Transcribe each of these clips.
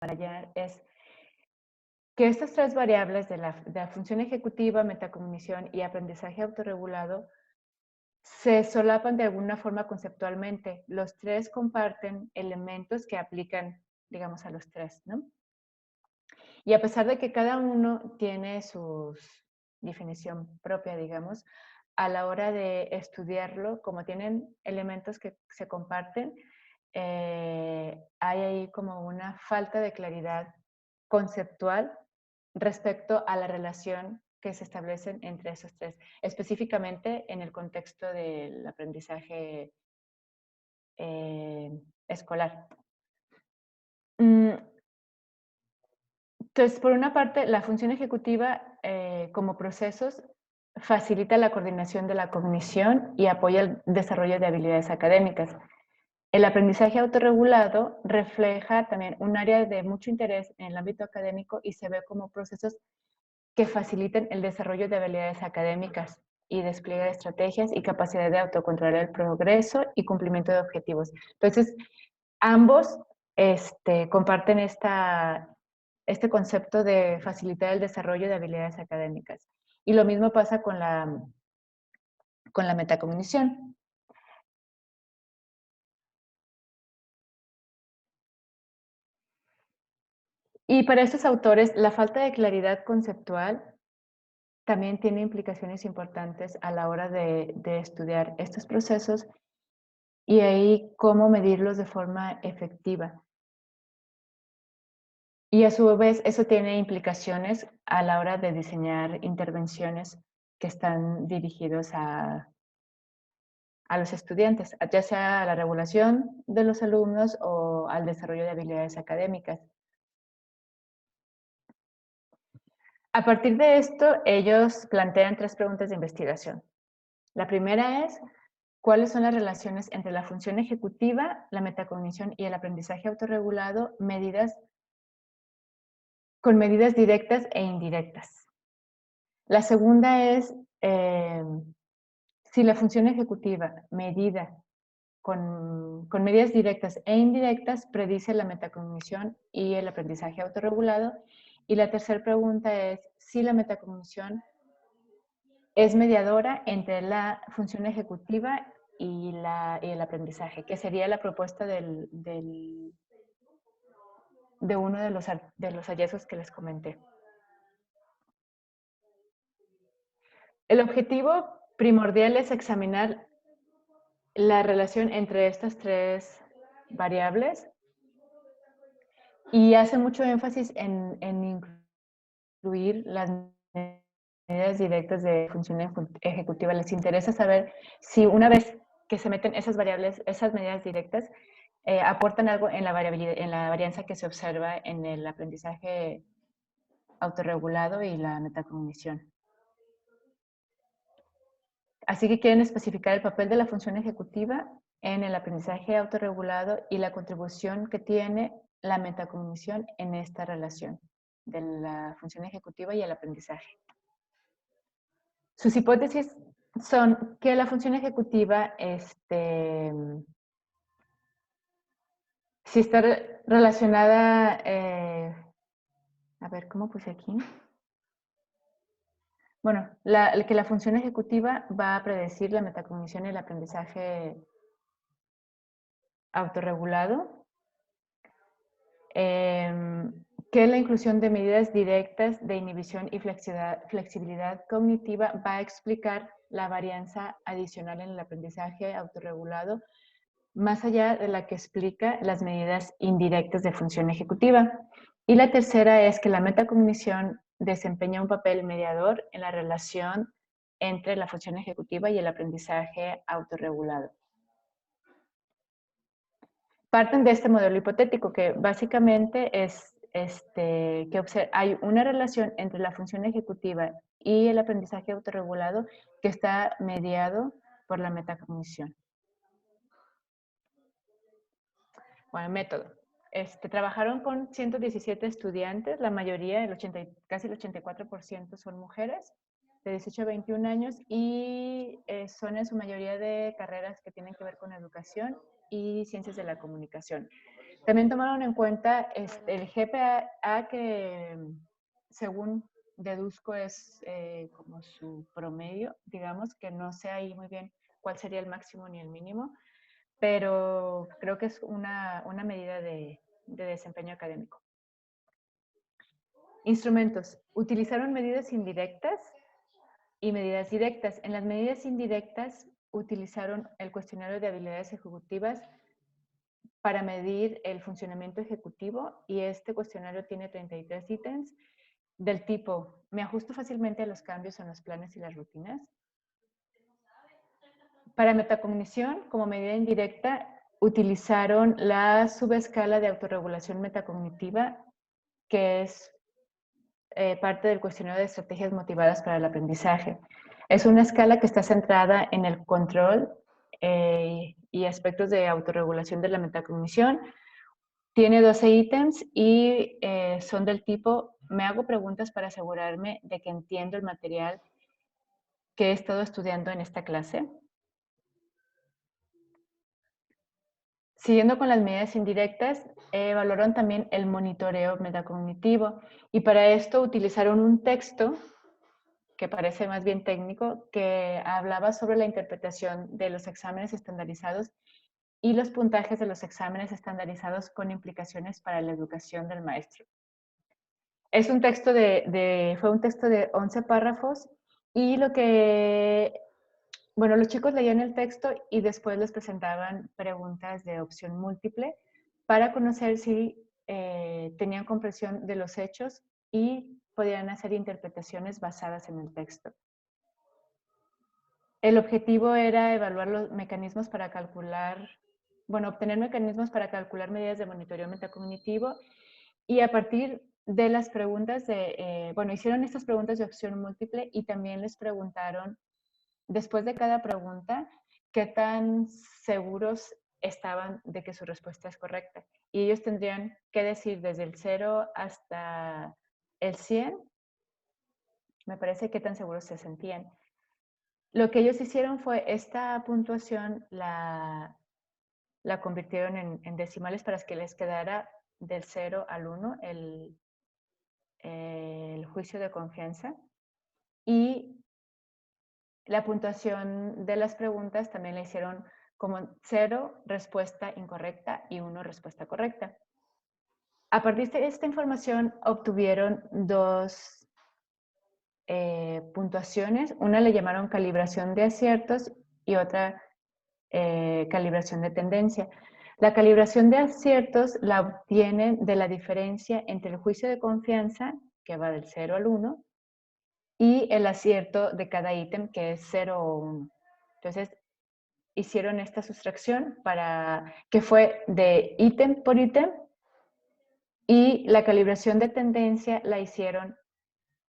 subrayar es que estas tres variables de la función ejecutiva, metacognición y aprendizaje autorregulado se solapan de alguna forma conceptualmente. Los tres comparten elementos que aplican, digamos, a los tres, ¿no? Y a pesar de que cada uno tiene su definición propia, digamos, a la hora de estudiarlo, como tienen elementos que se comparten, hay ahí como una falta de claridad conceptual respecto a la relación que se establecen entre esos tres, específicamente en el contexto del aprendizaje escolar. Entonces, por una parte, la función ejecutiva como procesos facilita la coordinación de la cognición y apoya el desarrollo de habilidades académicas. El aprendizaje autorregulado refleja también un área de mucho interés en el ámbito académico y se ve como procesos que faciliten el desarrollo de habilidades académicas y despliegue de estrategias y capacidad de autocontrolar el progreso y cumplimiento de objetivos. Entonces, ambos comparten este concepto de facilitar el desarrollo de habilidades académicas. Y lo mismo pasa con la metacognición. Y para estos autores, la falta de claridad conceptual también tiene implicaciones importantes a la hora de estudiar estos procesos y ahí cómo medirlos de forma efectiva. Y a su vez, eso tiene implicaciones a la hora de diseñar intervenciones que están dirigidos a los estudiantes, ya sea a la regulación de los alumnos o al desarrollo de habilidades académicas. A partir de esto, ellos plantean tres preguntas de investigación. La primera es, ¿cuáles son las relaciones entre la función ejecutiva, la metacognición y el aprendizaje autorregulado con medidas directas e indirectas? La segunda es, si la función ejecutiva medida con medidas directas e indirectas predice la metacognición y el aprendizaje autorregulado. Y la tercera pregunta es si la metacognición es mediadora entre la función ejecutiva y el aprendizaje, que sería la propuesta de uno de los hallazgos que les comenté. El objetivo primordial es examinar la relación entre estas tres variables y hace mucho énfasis en incluir las medidas directas de función ejecutiva. Les interesa saber si una vez que se meten esas variables, esas medidas directas, aportan algo en la variabilidad, en la varianza que se observa en el aprendizaje autorregulado y la metacognición. Así que quieren especificar el papel de la función ejecutiva en el aprendizaje autorregulado y la contribución que tiene la metacognición en esta relación de la función ejecutiva y el aprendizaje. Sus hipótesis son que la función ejecutiva, si está relacionada, a ver, ¿cómo puse aquí? Bueno, que la función ejecutiva va a predecir la metacognición y el aprendizaje autorregulado. Que la inclusión de medidas directas de inhibición y flexibilidad cognitiva va a explicar la varianza adicional en el aprendizaje autorregulado, más allá de la que explica las medidas indirectas de función ejecutiva. Y la tercera es que la metacognición desempeña un papel mediador en la relación entre la función ejecutiva y el aprendizaje autorregulado. Parten de este modelo hipotético que básicamente es que hay una relación entre la función ejecutiva y el aprendizaje autorregulado que está mediado por la metacognición. Bueno, el método. Trabajaron con 117 estudiantes, la mayoría, casi el 84% son mujeres de 18 a 21 años y son en su mayoría de carreras que tienen que ver con educación y ciencias de la comunicación. También tomaron en cuenta el GPA que, según deduzco, es como su promedio, digamos, que no sé ahí muy bien cuál sería el máximo ni el mínimo, pero creo que es una medida de desempeño académico. Instrumentos. Utilizaron medidas indirectas y medidas directas. En las medidas indirectas utilizaron el cuestionario de habilidades ejecutivas para medir el funcionamiento ejecutivo, y este cuestionario tiene 33 ítems del tipo: me ajusto fácilmente a los cambios en los planes y las rutinas. Para metacognición, como medida indirecta, utilizaron la subescala de autorregulación metacognitiva, que es parte del cuestionario de estrategias motivadas para el aprendizaje. Es una escala que está centrada en el control y aspectos de autorregulación de la metacognición. Tiene 12 ítems y son del tipo: me hago preguntas para asegurarme de que entiendo el material que he estado estudiando en esta clase. Siguiendo con las medidas indirectas, evaluaron también el monitoreo metacognitivo, y para esto utilizaron un texto que parece más bien técnico, que hablaba sobre la interpretación de los exámenes estandarizados y los puntajes de los exámenes estandarizados con implicaciones para la educación del maestro. Es un texto fue un texto de 11 párrafos, y los chicos leían el texto y después les presentaban preguntas de opción múltiple para conocer si tenían comprensión de los hechos y podían hacer interpretaciones basadas en el texto. El objetivo era evaluar los mecanismos para obtener mecanismos para calcular medidas de monitoreo metacognitivo, y a partir de las preguntas hicieron estas preguntas de opción múltiple y también les preguntaron, después de cada pregunta, qué tan seguros estaban de que su respuesta es correcta. Y ellos tendrían que decir desde el 0 hasta el 100, me parece, qué tan seguros se sentían. Lo que ellos hicieron fue esta puntuación la convirtieron en decimales para que les quedara del 0 al 1 el juicio de confianza, y la puntuación de las preguntas también la hicieron como 0 respuesta incorrecta y 1 respuesta correcta. A partir de esta información obtuvieron dos puntuaciones. Una le llamaron calibración de aciertos y otra calibración de tendencia. La calibración de aciertos la obtienen de la diferencia entre el juicio de confianza, que va del 0 al 1, y el acierto de cada ítem, que es 0 o 1. Entonces, hicieron esta sustracción que fue de ítem por ítem, y la calibración de tendencia la hicieron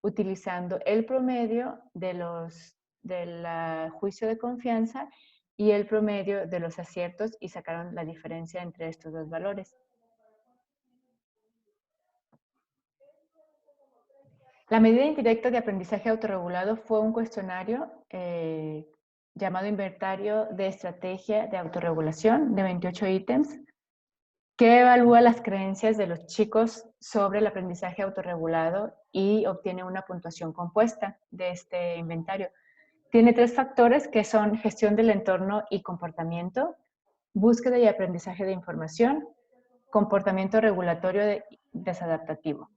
utilizando el promedio del juicio de confianza y el promedio de los aciertos, y sacaron la diferencia entre estos dos valores. La medida indirecta de aprendizaje autorregulado fue un cuestionario llamado Inventario de Estrategia de Autorregulación, de 28 ítems, que evalúa las creencias de los chicos sobre el aprendizaje autorregulado y obtiene una puntuación compuesta de este inventario. Tiene 3 factores, que son gestión del entorno y comportamiento, búsqueda y aprendizaje de información, comportamiento regulatorio desadaptativo.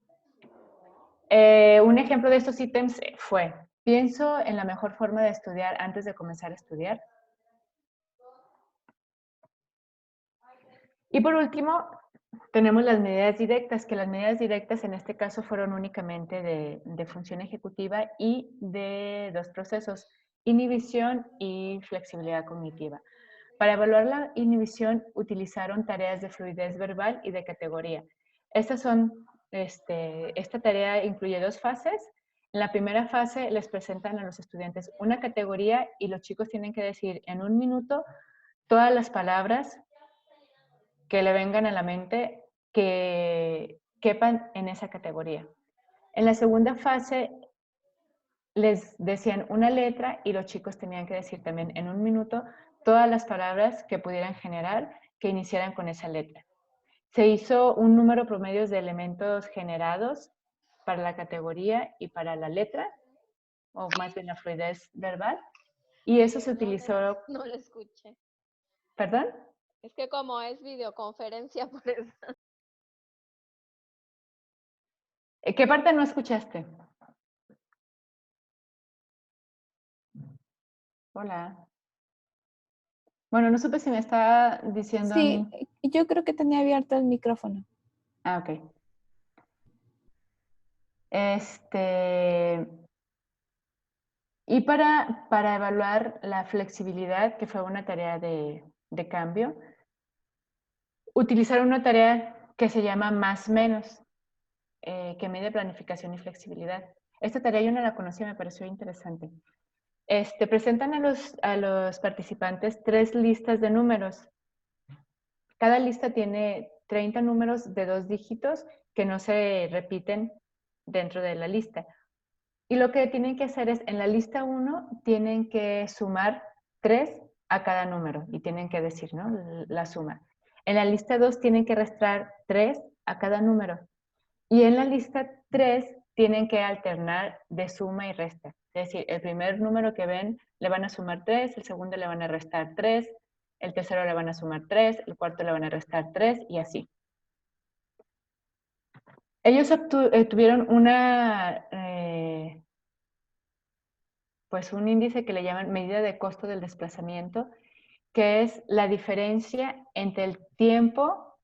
Un ejemplo de estos ítems fue: pienso en la mejor forma de estudiar antes de comenzar a estudiar. Y por último, tenemos las medidas directas, que las medidas directas en este caso fueron únicamente de función ejecutiva y de 2 procesos: inhibición y flexibilidad cognitiva. Para evaluar la inhibición utilizaron tareas de fluidez verbal y de categoría. Esta tarea incluye 2 fases. En la primera fase les presentan a los estudiantes una categoría y los chicos tienen que decir en 1 minuto todas las palabras que le vengan a la mente que quepan en esa categoría. En la segunda fase les decían una letra y los chicos tenían que decir también en 1 minuto todas las palabras que pudieran generar que iniciaran con esa letra. Se hizo un número promedio de elementos generados para la categoría y para la letra, o más bien la fluidez verbal, y eso se utilizó... No lo escuché. ¿Perdón? Es que como es videoconferencia, por eso. ¿Qué parte no escuchaste? Hola. Bueno, no supe si me estaba diciendo a Sí, mí. yo creo que tenía abierto el micrófono. Ah, ok. Y para evaluar la flexibilidad, que fue una tarea de cambio, utilizaron una tarea que se llama más menos, que mide planificación y flexibilidad. Esta tarea yo no la conocía, me pareció interesante. Presentan a los participantes 3 listas de números. Cada lista tiene 30 números de 2 dígitos que no se repiten dentro de la lista. Y lo que tienen que hacer es, en la lista 1, tienen que sumar 3 a cada número y tienen que decir, ¿no?, la suma. En la lista 2 tienen que restar 3 a cada número. Y en la lista 3 tienen que alternar de suma y resta. Es decir, el primer número que ven le van a sumar 3, el segundo le van a restar 3, el tercero le van a sumar 3, el cuarto le van a restar 3 y así. Ellos tuvieron pues un índice que le llaman medida de costo del desplazamiento, que es la diferencia entre el tiempo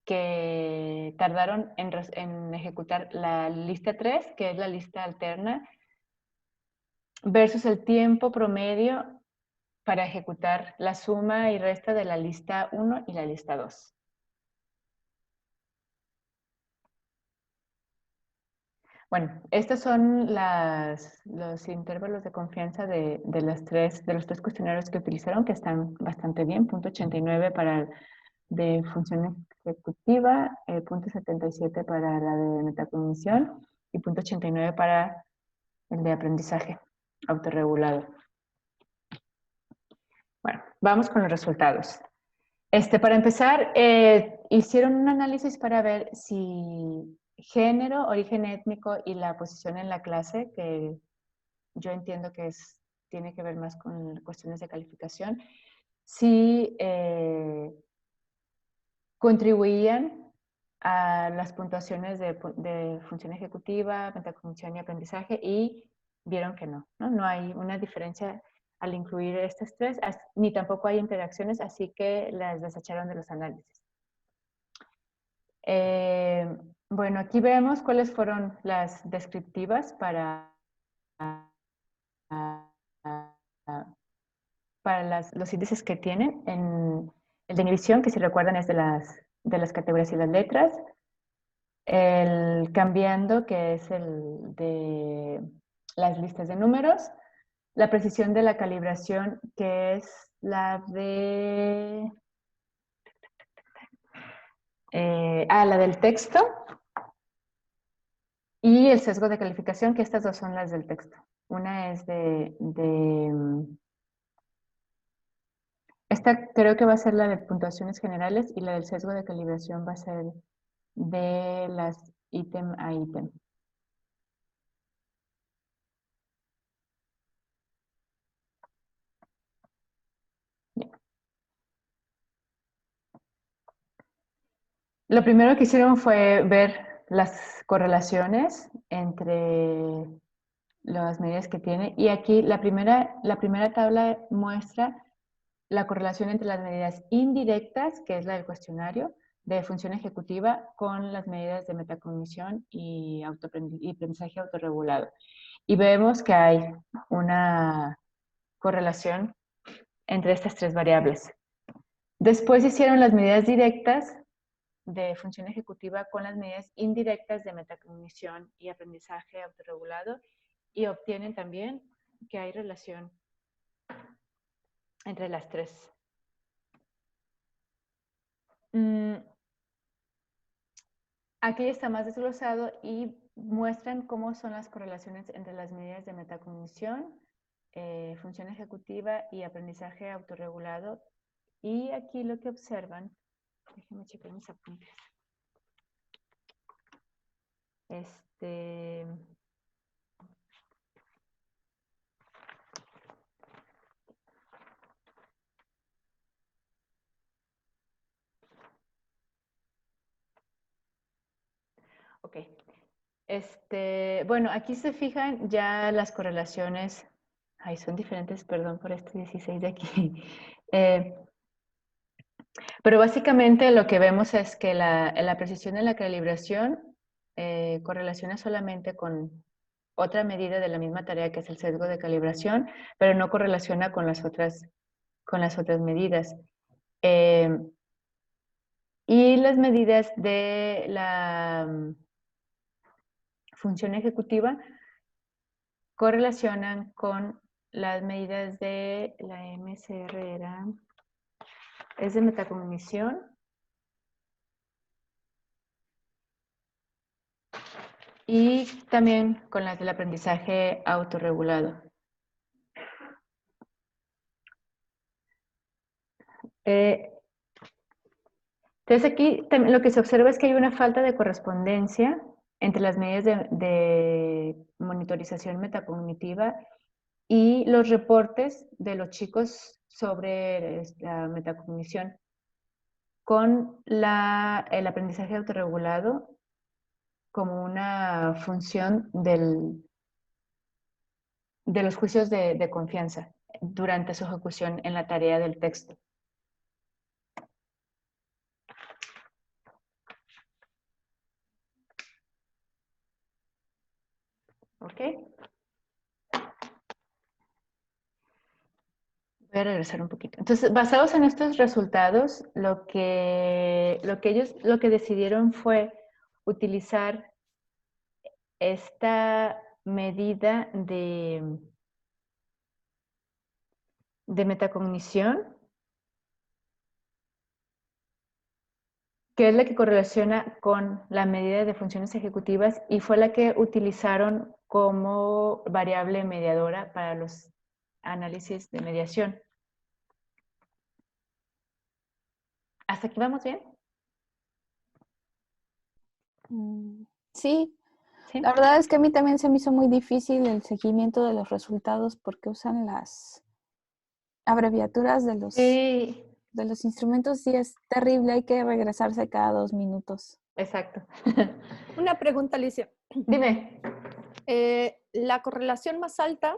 que tardaron en ejecutar la lista 3, que es la lista alterna, versus el tiempo promedio para ejecutar la suma y resta de la lista 1 y la lista 2. Bueno, estos son los intervalos de confianza de los tres cuestionarios que utilizaron, que están bastante bien. 0.89 para de función ejecutiva, 0.77 para la de metacognición y 0.89 para el de aprendizaje autorregulado. Bueno, vamos con los resultados. Para empezar, hicieron un análisis para ver si género, origen étnico y la posición en la clase, que yo entiendo que tiene que ver más con cuestiones de calificación, si contribuían a las puntuaciones de función ejecutiva, metacognición y aprendizaje, y vieron que no, no hay una diferencia al incluir estas 3, ni tampoco hay interacciones, así que las desecharon de los análisis. Bueno, aquí vemos cuáles fueron las descriptivas para los índices que tienen. El de inhibición, que si recuerdan es de las categorías y las letras. El cambiando, que es el de las listas de números. La precisión de la calibración, que es la de... la del texto. Y el sesgo de calificación, que estas dos son las del texto. Una es esta creo que va a ser la de puntuaciones generales y la del sesgo de calibración va a ser de las ítem a ítem. Lo primero que hicieron fue ver las correlaciones entre las medidas que tiene. Y aquí la primera tabla muestra la correlación entre las medidas indirectas, que es la del cuestionario, de función ejecutiva, con las medidas de metacognición y aprendizaje autorregulado. Y vemos que hay una correlación entre estas 3 variables. Después hicieron las medidas directas de función ejecutiva con las medidas indirectas de metacognición y aprendizaje autorregulado y obtienen también que hay relación entre las 3. Aquí está más desglosado y muestran cómo son las correlaciones entre las medidas de metacognición, función ejecutiva y aprendizaje autorregulado. Y aquí lo que observan Déjenme checar mis apuntes. Ok. Bueno, aquí se fijan ya las correlaciones. Ay, son diferentes, perdón por este 16 de aquí. Pero básicamente lo que vemos es que la precisión de la calibración correlaciona solamente con otra medida de la misma tarea que es el sesgo de calibración, pero no correlaciona con las otras medidas. Y las medidas de la función ejecutiva correlacionan con las medidas de la MCR, es de metacognición. Y también con las del aprendizaje autorregulado. Entonces aquí lo que se observa es que hay una falta de correspondencia entre las medidas de monitorización metacognitiva y los reportes de los chicos sobre la metacognición con el aprendizaje autorregulado como una función de los juicios de confianza durante su ejecución en la tarea del texto. ¿Ok? Voy a regresar un poquito. Entonces, basados en estos resultados, lo que decidieron fue utilizar esta medida de metacognición, que es la que correlaciona con la medida de funciones ejecutivas y fue la que utilizaron como variable mediadora para los análisis de mediación. ¿Hasta aquí vamos bien? Sí, ¿Sí? la verdad es que a mí también se me hizo muy difícil el seguimiento de los resultados porque usan las abreviaturas de Sí, los instrumentos y es terrible, hay que regresarse cada 2 minutos. exacto. Una pregunta, Alicia. Dime. La correlación más alta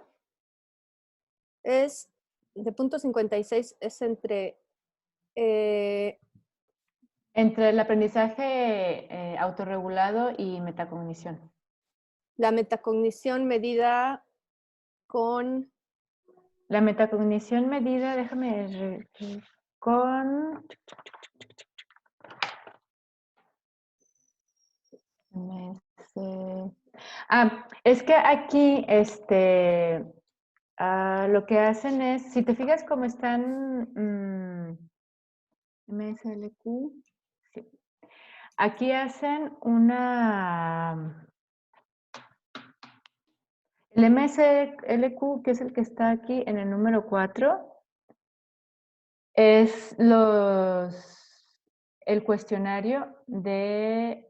es de 0.56, es entre... Entre el aprendizaje autorregulado y metacognición. la metacognición medida con... La metacognición medida, déjame, con... Es que aquí, lo que hacen es, si te fijas cómo están MSLQ, sí. Aquí hacen el MSLQ, que es el que está aquí en el número 4, es el cuestionario de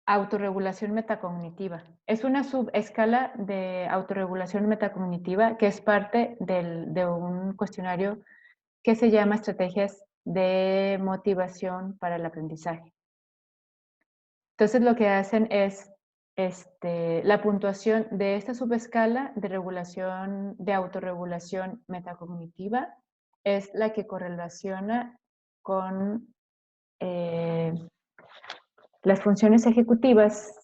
autorregulación metacognitiva. Es una subescala de autorregulación metacognitiva que es parte de un cuestionario que se llama estrategias de motivación para el aprendizaje. Entonces lo que hacen es la puntuación de esta subescala de autorregulación metacognitiva es la que correlaciona con las funciones ejecutivas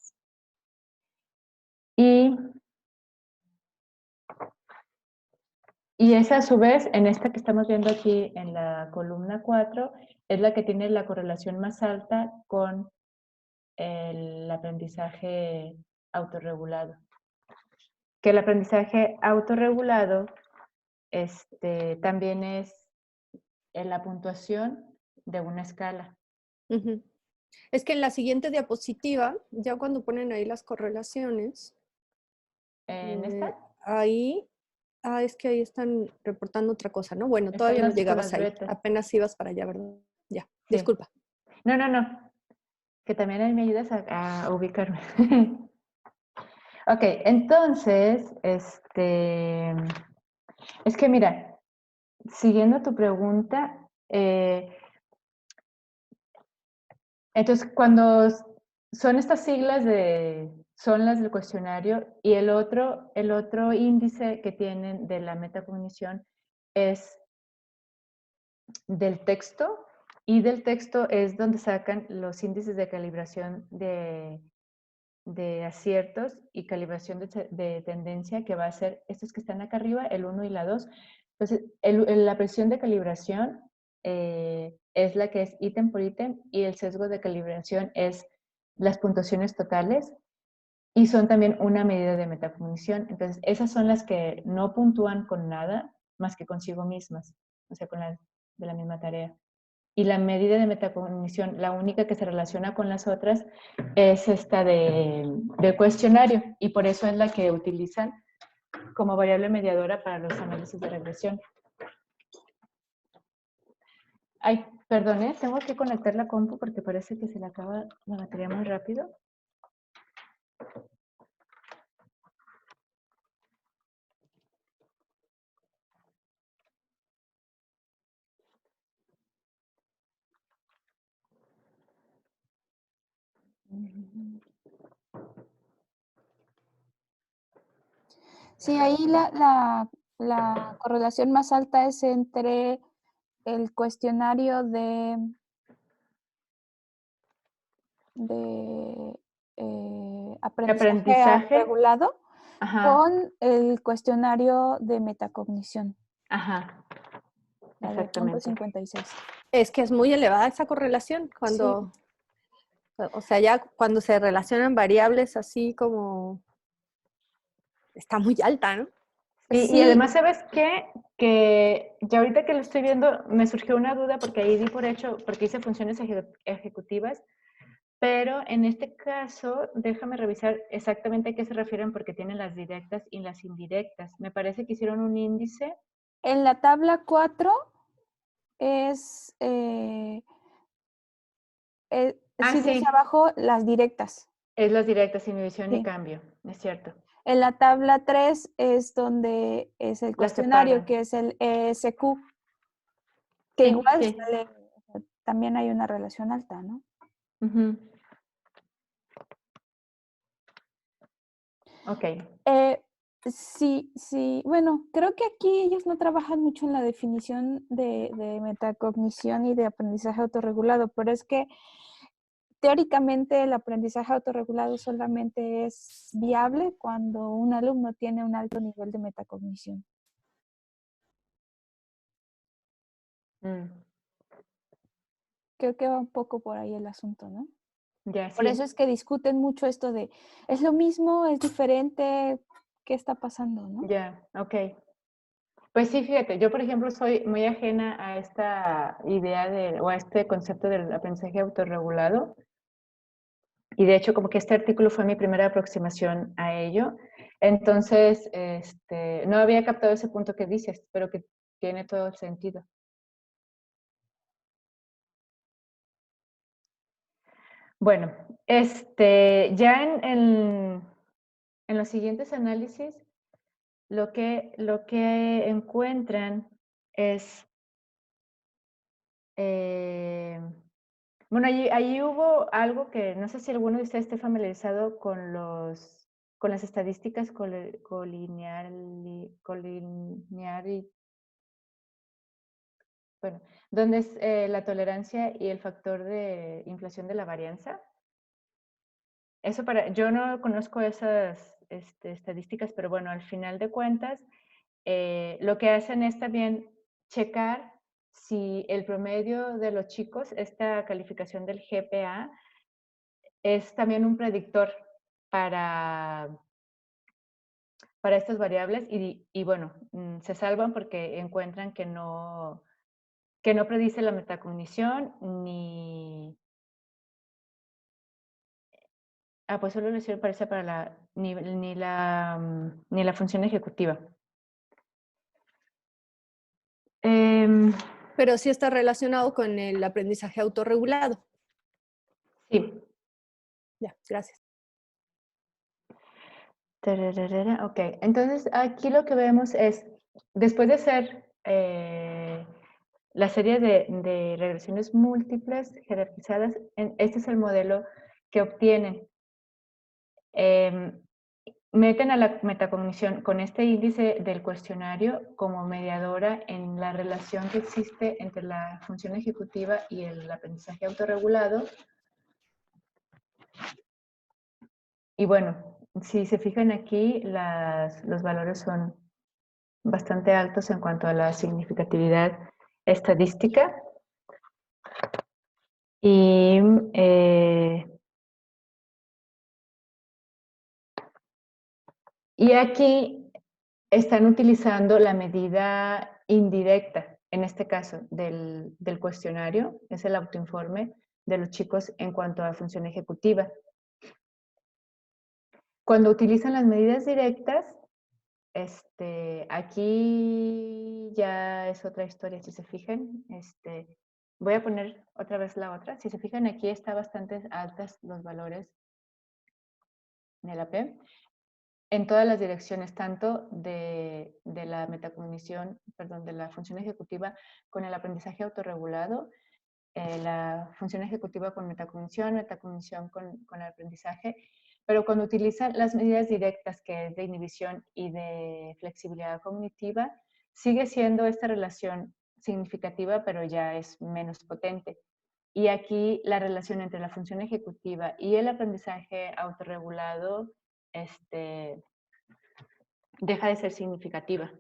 y esa a su vez, en esta que estamos viendo aquí en la columna 4, es la que tiene la correlación más alta con el aprendizaje autorregulado. Que el aprendizaje autorregulado también es en la puntuación de una escala. Es que en la siguiente diapositiva, ya cuando ponen ahí las correlaciones, ¿En esta? ahí Ah, es que ahí están reportando otra cosa, ¿no? Bueno, Están todavía no las llegabas escuelas ahí. beta. Apenas ibas para allá, ¿verdad? Ya, Sí. disculpa. No, no, no. Que también ahí me ayudas a ubicarme. Ok, entonces, es que mira, siguiendo tu pregunta, entonces cuando son estas siglas son las del cuestionario y el otro índice que tienen de la metacognición es del texto, y del texto es donde sacan los índices de calibración de aciertos y calibración de tendencia, que va a ser estos que están acá arriba, el 1 y la 2. Entonces, la presión de calibración es la que es ítem por ítem, y el sesgo de calibración es las puntuaciones totales, y son también una medida de metacognición. Entonces, esas son las que no puntúan con nada más que consigo mismas, o sea, con las de la misma tarea. Y la medida de metacognición, la única que se relaciona con las otras, es esta del cuestionario, y por eso es la que utilizan como variable mediadora para los análisis de regresión. Ay, perdón, tengo que conectar la compu porque parece que se le acaba la batería muy rápido. Sí, ahí la correlación más alta es entre el cuestionario de aprendizaje Aprendizaje. regulado Ajá, con el cuestionario de metacognición, ajá, la de punto exactamente. 56. Es que es muy elevada esa correlación Sí, o sea, ya cuando se relacionan variables así como está muy alta, ¿no? Y sí, además, ¿sabes qué? Que ya ahorita que lo estoy viendo, me surgió una duda porque ahí di por hecho, porque hice funciones ejecutivas, pero en este caso, déjame revisar exactamente a qué se refieren, porque tienen las directas y las indirectas. Me parece que hicieron un índice. en la tabla 4 es, Ah, sí dice sí, abajo las directas. es las directas, inhibición y Sí. cambio, es cierto. En la tabla 3 es donde es el Las cuestionario, separan. que es el ESQ, que Sí, igual sí. sale, también hay una relación alta, ¿no? Ujú. Ok. Sí, sí, bueno, creo que aquí ellos no trabajan mucho en la definición de metacognición y de aprendizaje autorregulado, pero es que teóricamente el aprendizaje autorregulado solamente es viable cuando un alumno tiene un alto nivel de metacognición. Mm, Creo que va un poco por ahí el asunto, ¿no? ya, Por sí. eso es que discuten mucho esto de, ¿es lo mismo? ¿Es diferente? ¿Qué está pasando, no? Ya, ok. Pues sí, fíjate, yo por ejemplo soy muy ajena a esta idea o a este concepto del aprendizaje autorregulado, y de hecho como que este artículo fue mi primera aproximación a ello. Entonces, no había captado ese punto que dices, pero que tiene todo el sentido. Bueno, ya en los siguientes análisis, lo que encuentran es, eh, bueno, allí hubo algo que no sé si alguno de ustedes esté familiarizado con las estadísticas bueno, donde es la tolerancia y el factor de inflación de la varianza. Yo no conozco esas estadísticas, pero bueno, al final de cuentas, lo que hacen es también checar si el promedio de los chicos, esta calificación del GPA, es también un predictor para, para estas variables, y bueno, se salvan porque encuentran que no predice la metacognición pues solo le sirve parece para ni la función ejecutiva. Pero sí está relacionado con el aprendizaje autorregulado. Sí. Ya, gracias. Tararara, ok, entonces aquí lo que vemos es, después de hacer la serie de regresiones múltiples jerarquizadas, este es el modelo que obtienen. Meten a la metacognición con este índice del cuestionario como mediadora en la relación que existe entre la función ejecutiva y el aprendizaje autorregulado. Y bueno, si se fijan aquí, los valores son bastante altos en cuanto a la significatividad estadística. Y aquí están utilizando la medida indirecta, en este caso, del cuestionario, es el autoinforme de los chicos en cuanto a función ejecutiva. Cuando utilizan las medidas directas, aquí ya es otra historia, si se fijan. Voy a poner otra vez la otra. Si se fijan, aquí está bastante altas los valores de la P. En todas las direcciones, tanto de la metacognición, perdón, de la función ejecutiva con el aprendizaje autorregulado, la función ejecutiva con metacognición con el aprendizaje, pero cuando utilizan las medidas directas, que es de inhibición y de flexibilidad cognitiva, sigue siendo esta relación significativa, pero ya es menos potente. Y aquí la relación entre la función ejecutiva y el aprendizaje autorregulado deja de ser significativa.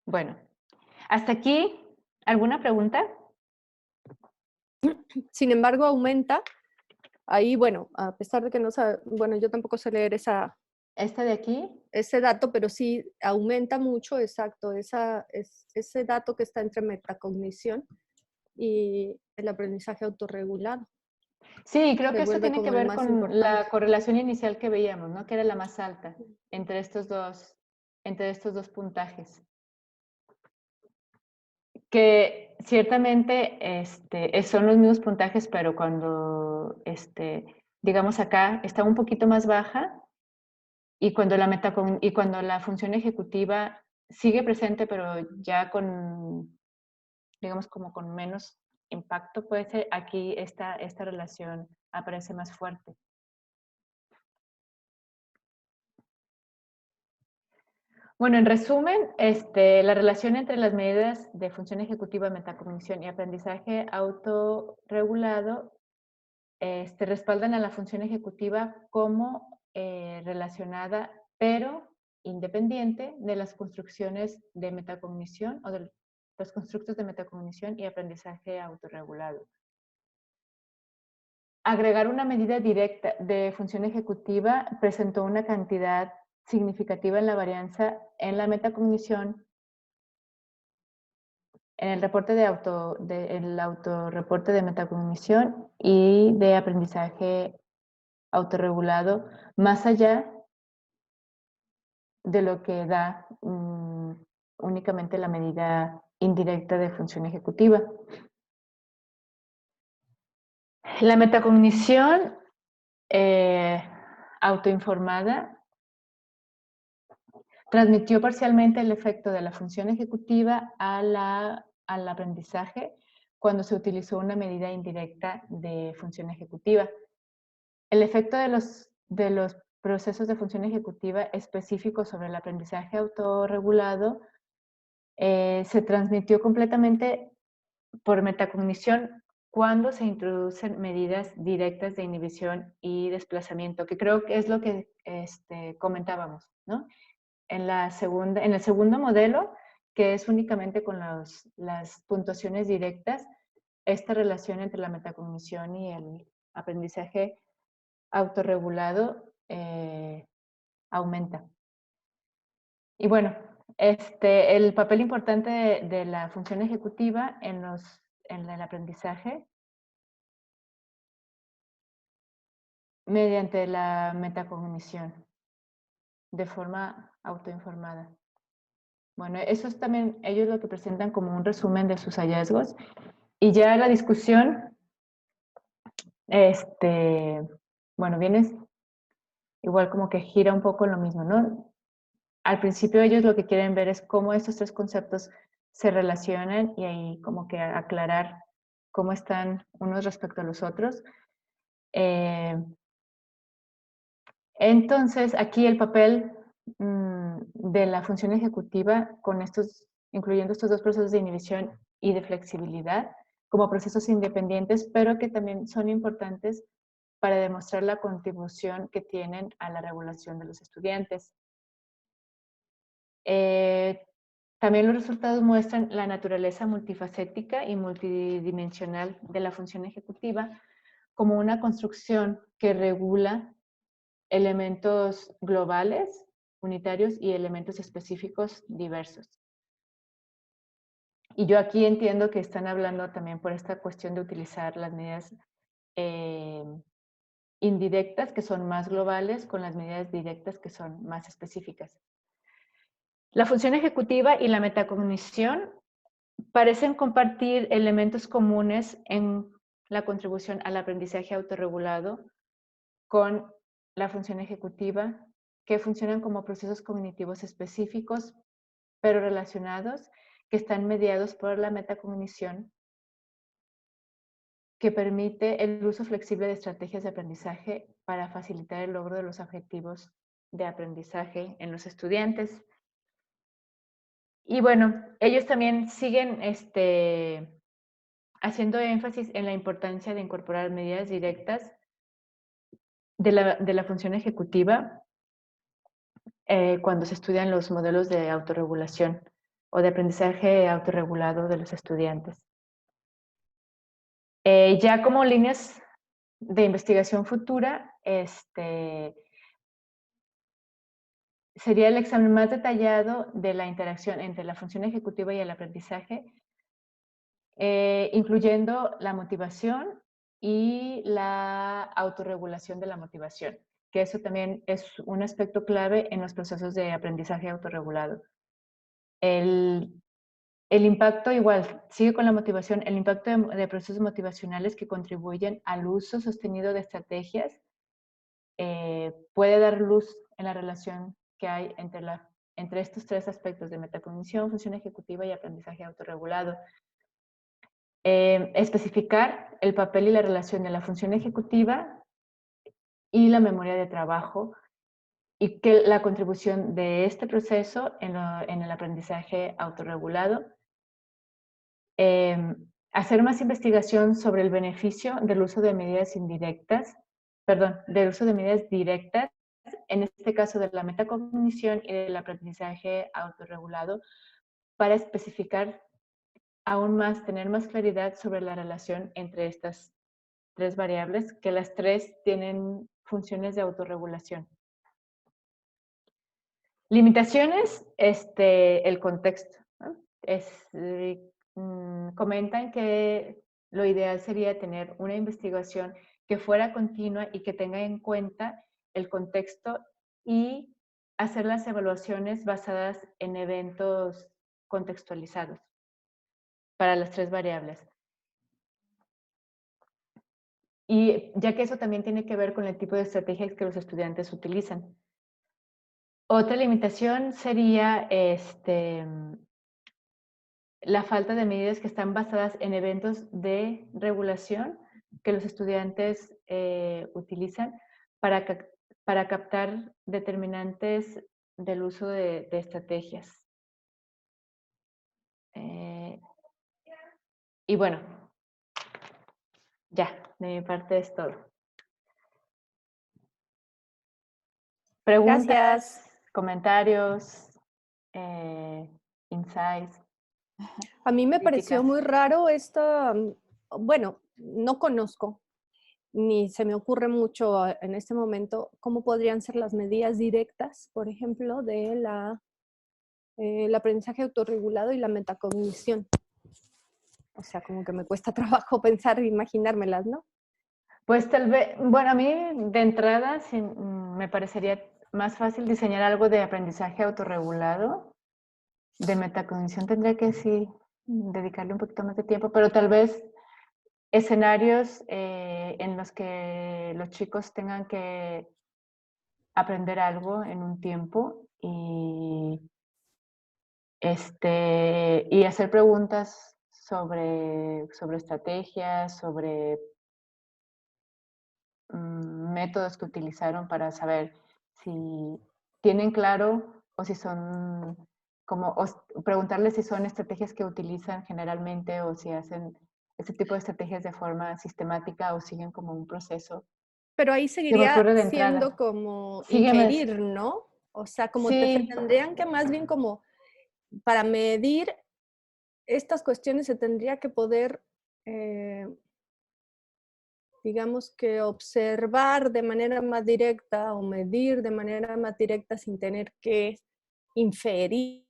Bueno, hasta aquí, ¿alguna pregunta? Sin embargo, aumenta. Ahí, bueno, a pesar de que no sabe, bueno, yo tampoco sé leer ¿Esta de aquí? ese dato, pero sí aumenta mucho, exacto, ese dato que está entre metacognición y el aprendizaje autorregulado. Sí, creo Se que eso vuelve tiene que como el ver más con importante. la correlación inicial que veíamos, ¿no? Que era la más alta entre estos dos puntajes. Que ciertamente son los mismos puntajes, pero cuando, digamos acá, está un poquito más baja y cuando la función ejecutiva sigue presente, pero ya con, digamos, como con menos impacto, puede ser, aquí esta relación aparece más fuerte. Bueno, en resumen, la relación entre las medidas de función ejecutiva, metacognición y aprendizaje autorregulado respaldan a la función ejecutiva como relacionada, pero independiente de las construcciones de metacognición o de los constructos de metacognición y aprendizaje autorregulado. Agregar una medida directa de función ejecutiva presentó una cantidad significativa en la varianza en la metacognición en el reporte el autorreporte de metacognición y de aprendizaje autorregulado, más allá de lo que da únicamente la medida indirecta de función ejecutiva. La metacognición autoinformada transmitió parcialmente el efecto de la función ejecutiva al aprendizaje cuando se utilizó una medida indirecta de función ejecutiva. El efecto de los procesos de función ejecutiva específicos sobre el aprendizaje autorregulado se transmitió completamente por metacognición cuando se introducen medidas directas de inhibición y desplazamiento, que creo que es lo que comentábamos, ¿no? En el segundo modelo, que es únicamente con las puntuaciones directas, esta relación entre la metacognición y el aprendizaje autorregulado aumenta. Y bueno, el papel importante de la función ejecutiva en el aprendizaje mediante la metacognición. de forma autoinformada. Bueno, eso es también ellos lo que presentan como un resumen de sus hallazgos. Y ya la discusión, bueno, viene igual como que gira un poco lo mismo, ¿no? Al principio ellos lo que quieren ver es cómo estos tres conceptos se relacionan y ahí como que aclarar cómo están unos respecto a los otros. Entonces, aquí el papel de la función ejecutiva, incluyendo estos dos procesos de inhibición y de flexibilidad, como procesos independientes, pero que también son importantes para demostrar la contribución que tienen a la regulación de los estudiantes. También los resultados muestran la naturaleza multifacética y multidimensional de la función ejecutiva como una construcción que regula elementos globales, unitarios y elementos específicos diversos. Y yo aquí entiendo que están hablando también por esta cuestión de utilizar las medidas indirectas, que son más globales, con las medidas directas, que son más específicas. La función ejecutiva y la metacognición parecen compartir elementos comunes en la contribución al aprendizaje autorregulado con la función ejecutiva, que funcionan como procesos cognitivos específicos, pero relacionados, que están mediados por la metacognición, que permite el uso flexible de estrategias de aprendizaje para facilitar el logro de los objetivos de aprendizaje en los estudiantes. Y bueno, ellos también siguen haciendo énfasis en la importancia de incorporar medidas directas de la función ejecutiva cuando se estudian los modelos de autorregulación o de aprendizaje autorregulado de los estudiantes. Ya como líneas de investigación futura, sería el examen más detallado de la interacción entre la función ejecutiva y el aprendizaje, incluyendo la motivación y la autorregulación de la motivación, que eso también es un aspecto clave en los procesos de aprendizaje autorregulado. El impacto igual, sigue con la motivación, el impacto de procesos motivacionales que contribuyen al uso sostenido de estrategias puede dar luz en la relación que hay entre estos tres aspectos de metacognición, función ejecutiva y aprendizaje autorregulado. Especificar el papel y la relación de la función ejecutiva y la memoria de trabajo y que la contribución de este proceso en el aprendizaje autorregulado. Hacer más investigación sobre el beneficio del uso de medidas indirectas, del uso de medidas directas, en este caso de la metacognición y del aprendizaje autorregulado, para especificar aún más, tener más claridad sobre la relación entre estas tres variables, que las tres tienen funciones de autorregulación. Limitaciones, el contexto, ¿no? Comentan que lo ideal sería tener una investigación que fuera continua y que tenga en cuenta el contexto y hacer las evaluaciones basadas en eventos contextualizados para las tres variables. Y ya que eso también tiene que ver con el tipo de estrategias que los estudiantes utilizan. Otra limitación sería la falta de medidas que están basadas en eventos de regulación que los estudiantes utilizan para captar determinantes del uso de estrategias. Y bueno, ya, de mi parte es todo. Preguntas, Gracias. comentarios, insights. A mí me pareció críticas. muy raro bueno, no conozco, ni se me ocurre mucho en este momento cómo podrían ser las medidas directas, por ejemplo, de el aprendizaje autorregulado y la metacognición. O sea, como que me cuesta trabajo pensar e imaginármelas, ¿no? Pues tal vez, bueno, a mí de entrada me parecería más fácil diseñar algo de aprendizaje autorregulado. De metacognición tendría que sí dedicarle un poquito más de tiempo, pero tal vez escenarios en los que los chicos tengan que aprender algo en un tiempo y hacer preguntas sobre estrategias, sobre métodos que utilizaron para saber si tienen claro o si son preguntarles si son estrategias que utilizan generalmente o si hacen este tipo de estrategias de forma sistemática o siguen como un proceso. Pero ahí Se me seguiría ocurre de siendo entrada. como Sígueme. inferir, ¿no? O sea, como se Sí, tendrían que más bien como para medir estas cuestiones se tendría que poder, digamos que observar de manera más directa o medir de manera más directa sin tener que inferir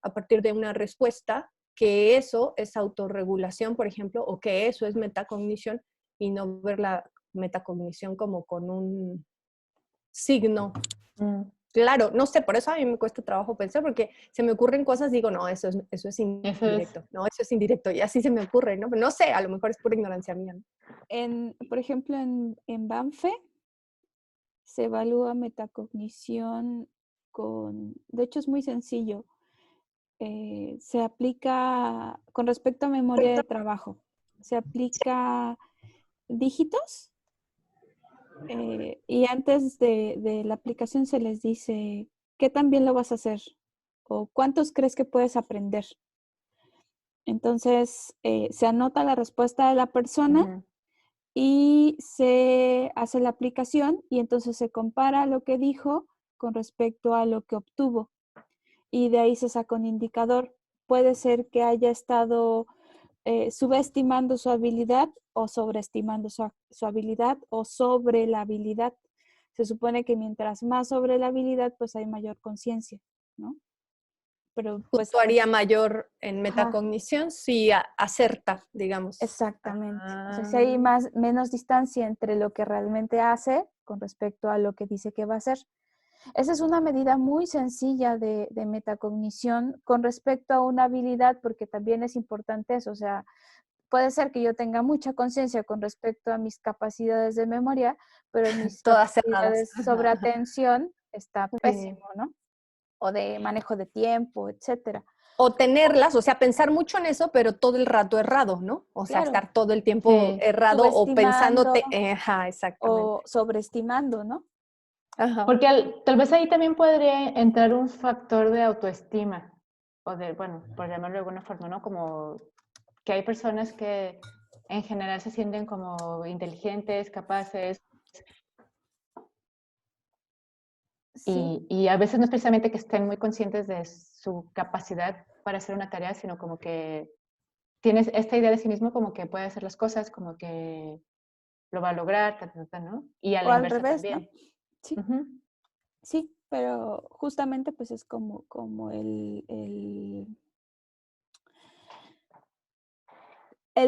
a partir de una respuesta que eso es autorregulación, por ejemplo, o que eso es metacognición y no ver la metacognición como con un signo. Claro, no sé, por eso a mí me cuesta trabajo pensar, porque se me ocurren cosas, digo, no, eso es eso es. indirecto, no, eso es indirecto, y así se me ocurre, ¿no? Pero no sé, a lo mejor es pura ignorancia mía, ¿no? Por ejemplo, en Banfe se evalúa metacognición de hecho es muy sencillo, se aplica con respecto a memoria de trabajo, se aplica dígitos y antes de la aplicación se les dice qué tan bien lo vas a hacer o cuántos crees que puedes aprender. Entonces, se anota la respuesta de la persona y se hace la aplicación y entonces se compara lo que dijo con respecto a lo que obtuvo. Y de ahí se saca un indicador. Puede ser que haya estado subestimando su habilidad o sobreestimando su habilidad o sobre la habilidad. Se supone que mientras más sobre la habilidad, pues hay mayor conciencia, ¿no? Pero pues a Puntuaría veces... mayor en Ajá, metacognición si acerta, digamos. exactamente. O sea, si Ah, hay menos distancia entre lo que realmente hace con respecto a lo que dice que va a hacer. Esa es una medida muy sencilla de metacognición con respecto a una habilidad, porque también es importante eso. O sea, puede ser que yo tenga mucha conciencia con respecto a mis capacidades de memoria, pero mis todas cerradas. capacidades sobre atención está Sí. pésimo, ¿no? O de manejo de tiempo, etcétera. O tenerlas, o sea, pensar mucho en eso, pero todo el rato errado, ¿no? O sea, Claro, estar todo el tiempo Sí, errado o subestimando pensándote, ajá, exactamente. o sobreestimando, ¿no? Ajá. porque tal vez ahí también podría entrar un factor de autoestima, o de, bueno, por llamarlo de alguna forma, ¿no? Como que hay personas que en general se sienten como inteligentes, capaces, Sí, y a veces no es precisamente que estén muy conscientes de su capacidad para hacer una tarea, sino como que tienes esta idea de sí mismo como que puede hacer las cosas, como que lo va a lograr, ¿no? Y a o la al inversa revés, ¿no? también. Sí, Ujú. sí, pero justamente pues es como el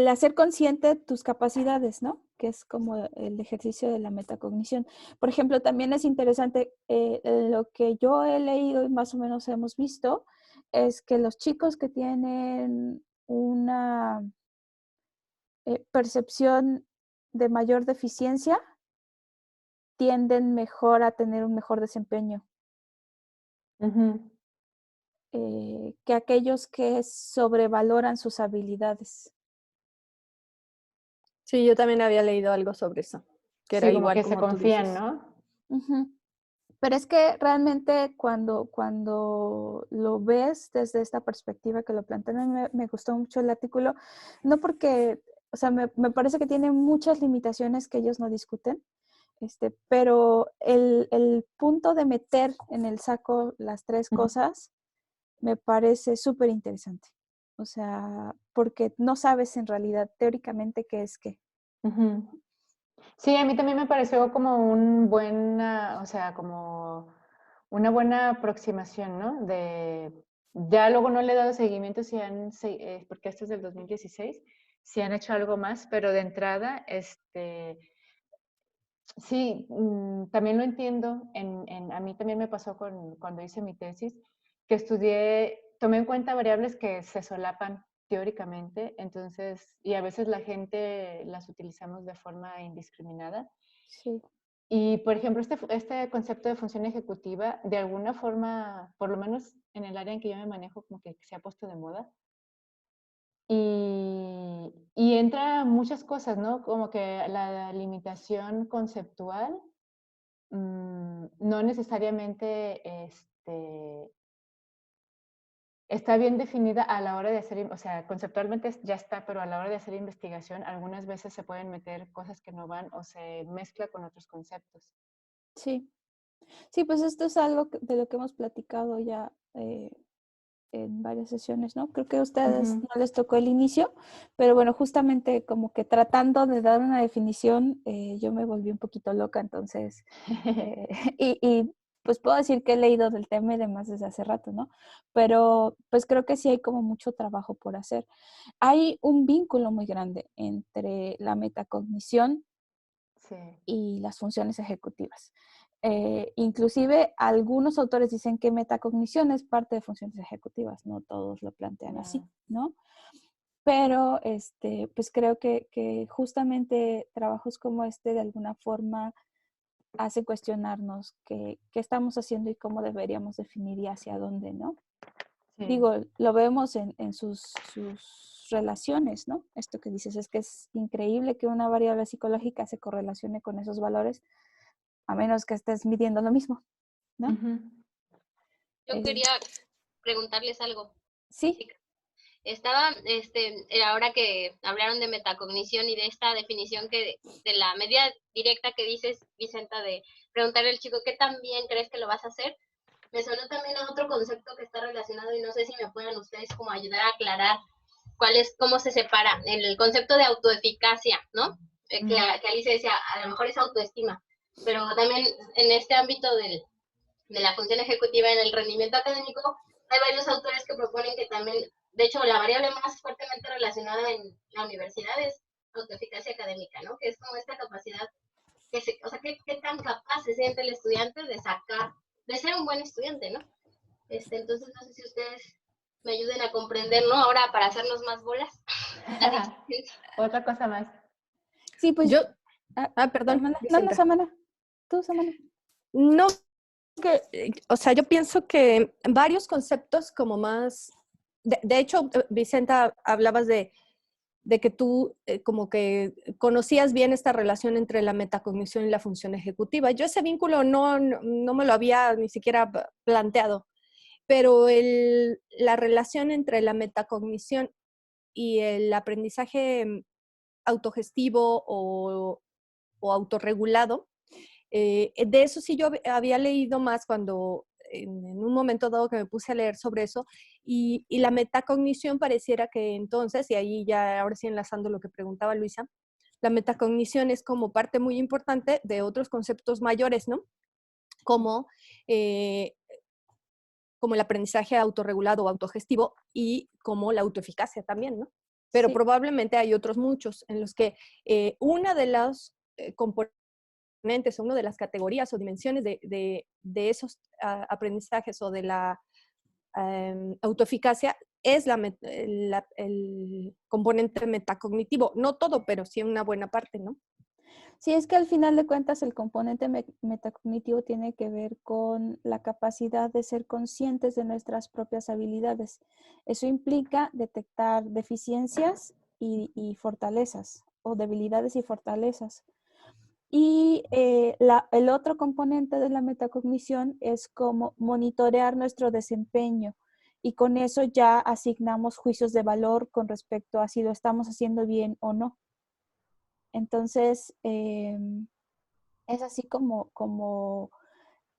hacer consciente tus capacidades, ¿no? Que es como el ejercicio de la metacognición. Por ejemplo, también es interesante, lo que yo he leído y más o menos hemos visto, es que los chicos que tienen una percepción de mayor deficiencia tienden mejor a tener un mejor desempeño Ujú. que aquellos que sobrevaloran sus habilidades. Sí, yo también había leído algo sobre eso, que era Sí, como igual que se como tú confían, dices. ¿no? Ujú. Pero es que realmente cuando lo ves desde esta perspectiva que lo plantean, a mí me gustó mucho el artículo, no porque, o sea, me parece que tiene muchas limitaciones que ellos no discuten, pero el punto de meter en el saco las tres Ujú. cosas me parece súper interesante. O sea, porque no sabes en realidad teóricamente qué es qué. Ujú. Sí, a mí también me pareció como un buen, o sea, como una buena aproximación, ¿no? Ya luego no le he dado seguimiento porque este es del 2016, si han hecho algo más, pero de entrada, Sí, también lo entiendo. A mí también me pasó cuando hice mi tesis, que tomé en cuenta variables que se solapan teóricamente, entonces, y a veces la gente las utilizamos de forma indiscriminada. Sí, Y, por ejemplo, este concepto de función ejecutiva, de alguna forma, por lo menos en el área en que yo me manejo, como que se ha puesto de moda. Y entra muchas cosas, ¿no? Como que la limitación conceptual no necesariamente está bien definida a la hora de o sea, conceptualmente ya está, pero a la hora de hacer investigación algunas veces se pueden meter cosas que no van o se mezcla con otros conceptos. sí. Sí, pues esto es algo de lo que hemos platicado ya en varias sesiones, ¿no? Creo que a ustedes Ujú. no les tocó el inicio, pero bueno, justamente como que tratando de dar una definición, yo me volví un poquito loca, entonces, eh, pues puedo decir que he leído del tema y demás desde hace rato, ¿no? Pero pues creo que sí hay como mucho trabajo por hacer. Hay un vínculo muy grande entre la metacognición Sí, y las funciones ejecutivas. Inclusive algunos autores dicen que metacognición es parte de funciones ejecutivas, no todos lo plantean así, ya. ¿no? Pero pues creo que justamente trabajos como este de alguna forma hacen cuestionarnos qué estamos haciendo y cómo deberíamos definir y hacia dónde, ¿no? Sí. Digo, lo vemos en sus relaciones, ¿no? Esto que dices es que es increíble que una variable psicológica se correlacione con esos valores, a menos que estés midiendo lo mismo, ¿no? Ujú. Yo Eh, quería preguntarles algo. sí, Sí, estaba, ahora que hablaron de metacognición y de esta definición de la medida directa que dices, Vicenta, de preguntarle al chico, ¿qué tan bien crees que lo vas a hacer? Me sonó también a otro concepto que está relacionado y no sé si me puedan ustedes como ayudar a aclarar cómo se separa el concepto de autoeficacia, ¿no? Que Alicia decía, a lo mejor es autoestima, pero también en este ámbito de la función ejecutiva en el rendimiento académico, hay varios autores que proponen que también, de hecho, la variable más fuertemente relacionada en la universidad es autoeficacia académica, ¿no? Que es como esta capacidad, o sea, qué tan capaz se siente el estudiante de sacar, de ser un buen estudiante, ¿no? Entonces, no sé si ustedes me ayuden a comprender, ¿no? Ahora para hacernos más bolas, la diferencia. Otra cosa más. sí, pues, Yo, ah, perdón, Samantha, no, Vicenta. Samantha, tú, Samantha. No, o sea, yo pienso que varios conceptos como más, de hecho, Vicenta, hablabas de que tú como que conocías bien esta relación entre la metacognición y la función ejecutiva. Yo ese vínculo no me lo había ni siquiera planteado, pero la relación entre la metacognición y el aprendizaje autogestivo o autorregulado, de eso sí yo había leído más cuando en un momento dado que me puse a leer sobre eso y la metacognición pareciera que entonces, y ahí ya ahora sí enlazando lo que preguntaba Luisa, la metacognición es como parte muy importante de otros conceptos mayores, ¿no? Como, eh, como el aprendizaje autorregulado o autogestivo y como la autoeficacia también, ¿no? Pero Sí, probablemente hay otros muchos en los que una de las componentes o una de las categorías o dimensiones de esos aprendizajes o de la autoeficacia es el componente metacognitivo. No todo, pero sí una buena parte, ¿no? sí, es que al final de cuentas el componente metacognitivo tiene que ver con la capacidad de ser conscientes de nuestras propias habilidades. Eso implica detectar deficiencias y fortalezas, o debilidades y fortalezas. Y el otro componente de la metacognición es como monitorear nuestro desempeño y con eso ya asignamos juicios de valor con respecto a si lo estamos haciendo bien o no. Entonces, es así como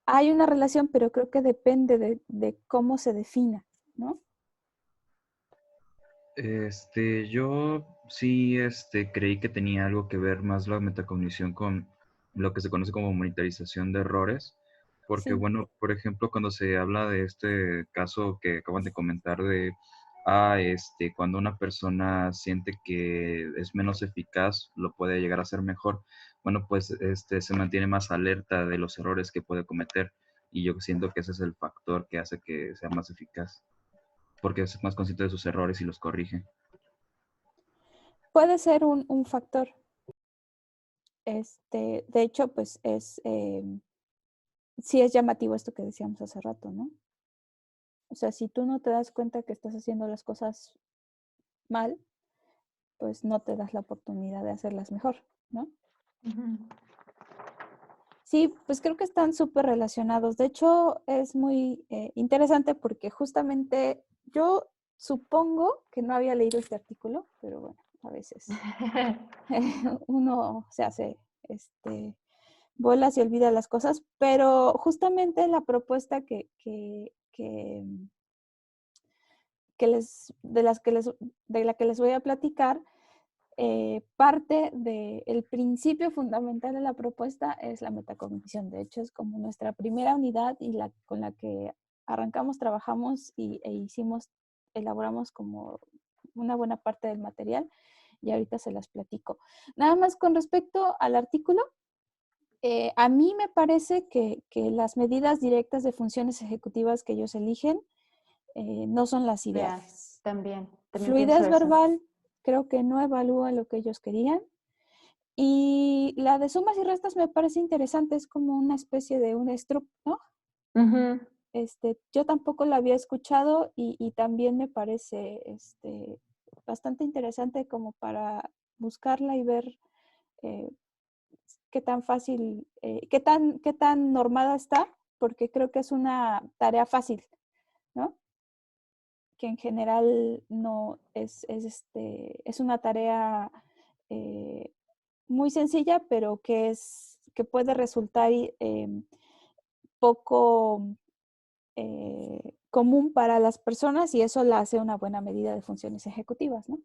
hay una relación, pero creo que depende de cómo se defina, ¿no? Yo sí, creí que tenía algo que ver más la metacognición con lo que se conoce como monitorización de errores, porque Sí, bueno, por ejemplo, cuando se habla de este caso que acaban de comentar de cuando una persona siente que es menos eficaz, lo puede llegar a hacer mejor. Bueno, pues se mantiene más alerta de los errores que puede cometer. Y yo siento que ese es el factor que hace que sea más eficaz, porque es más consciente de sus errores y los corrige. Puede ser un factor. De hecho, pues sí es llamativo esto que decíamos hace rato, ¿no? O sea, si tú no te das cuenta que estás haciendo las cosas mal, pues no te das la oportunidad de hacerlas mejor, ¿no? Sí, pues creo que están súper relacionados. De hecho, es muy interesante porque justamente yo supongo que no había leído este artículo, pero bueno, a veces uno se hace bolas y olvida las cosas, pero justamente la propuesta de la que les voy a platicar, parte del principio fundamental de la propuesta es la metacognición. De hecho, es como nuestra primera unidad y con la que arrancamos, trabajamos elaboramos como una buena parte del material y ahorita se las platico. Nada más con respecto al artículo, a mí me parece que las medidas directas de funciones ejecutivas que ellos eligen no son las ideales. También Fluidez pienso eso. verbal creo que no evalúa lo que ellos querían. Y la de sumas y restas me parece interesante, es como una especie de un struct, ¿no? Yo tampoco la había escuchado y también me parece bastante interesante como para buscarla y ver qué tan fácil, qué tan normada está, porque creo que es una tarea fácil, ¿no? Que en general no es una tarea muy sencilla, pero que puede resultar poco común para las personas y eso la hace una buena medida de funciones ejecutivas, ¿no?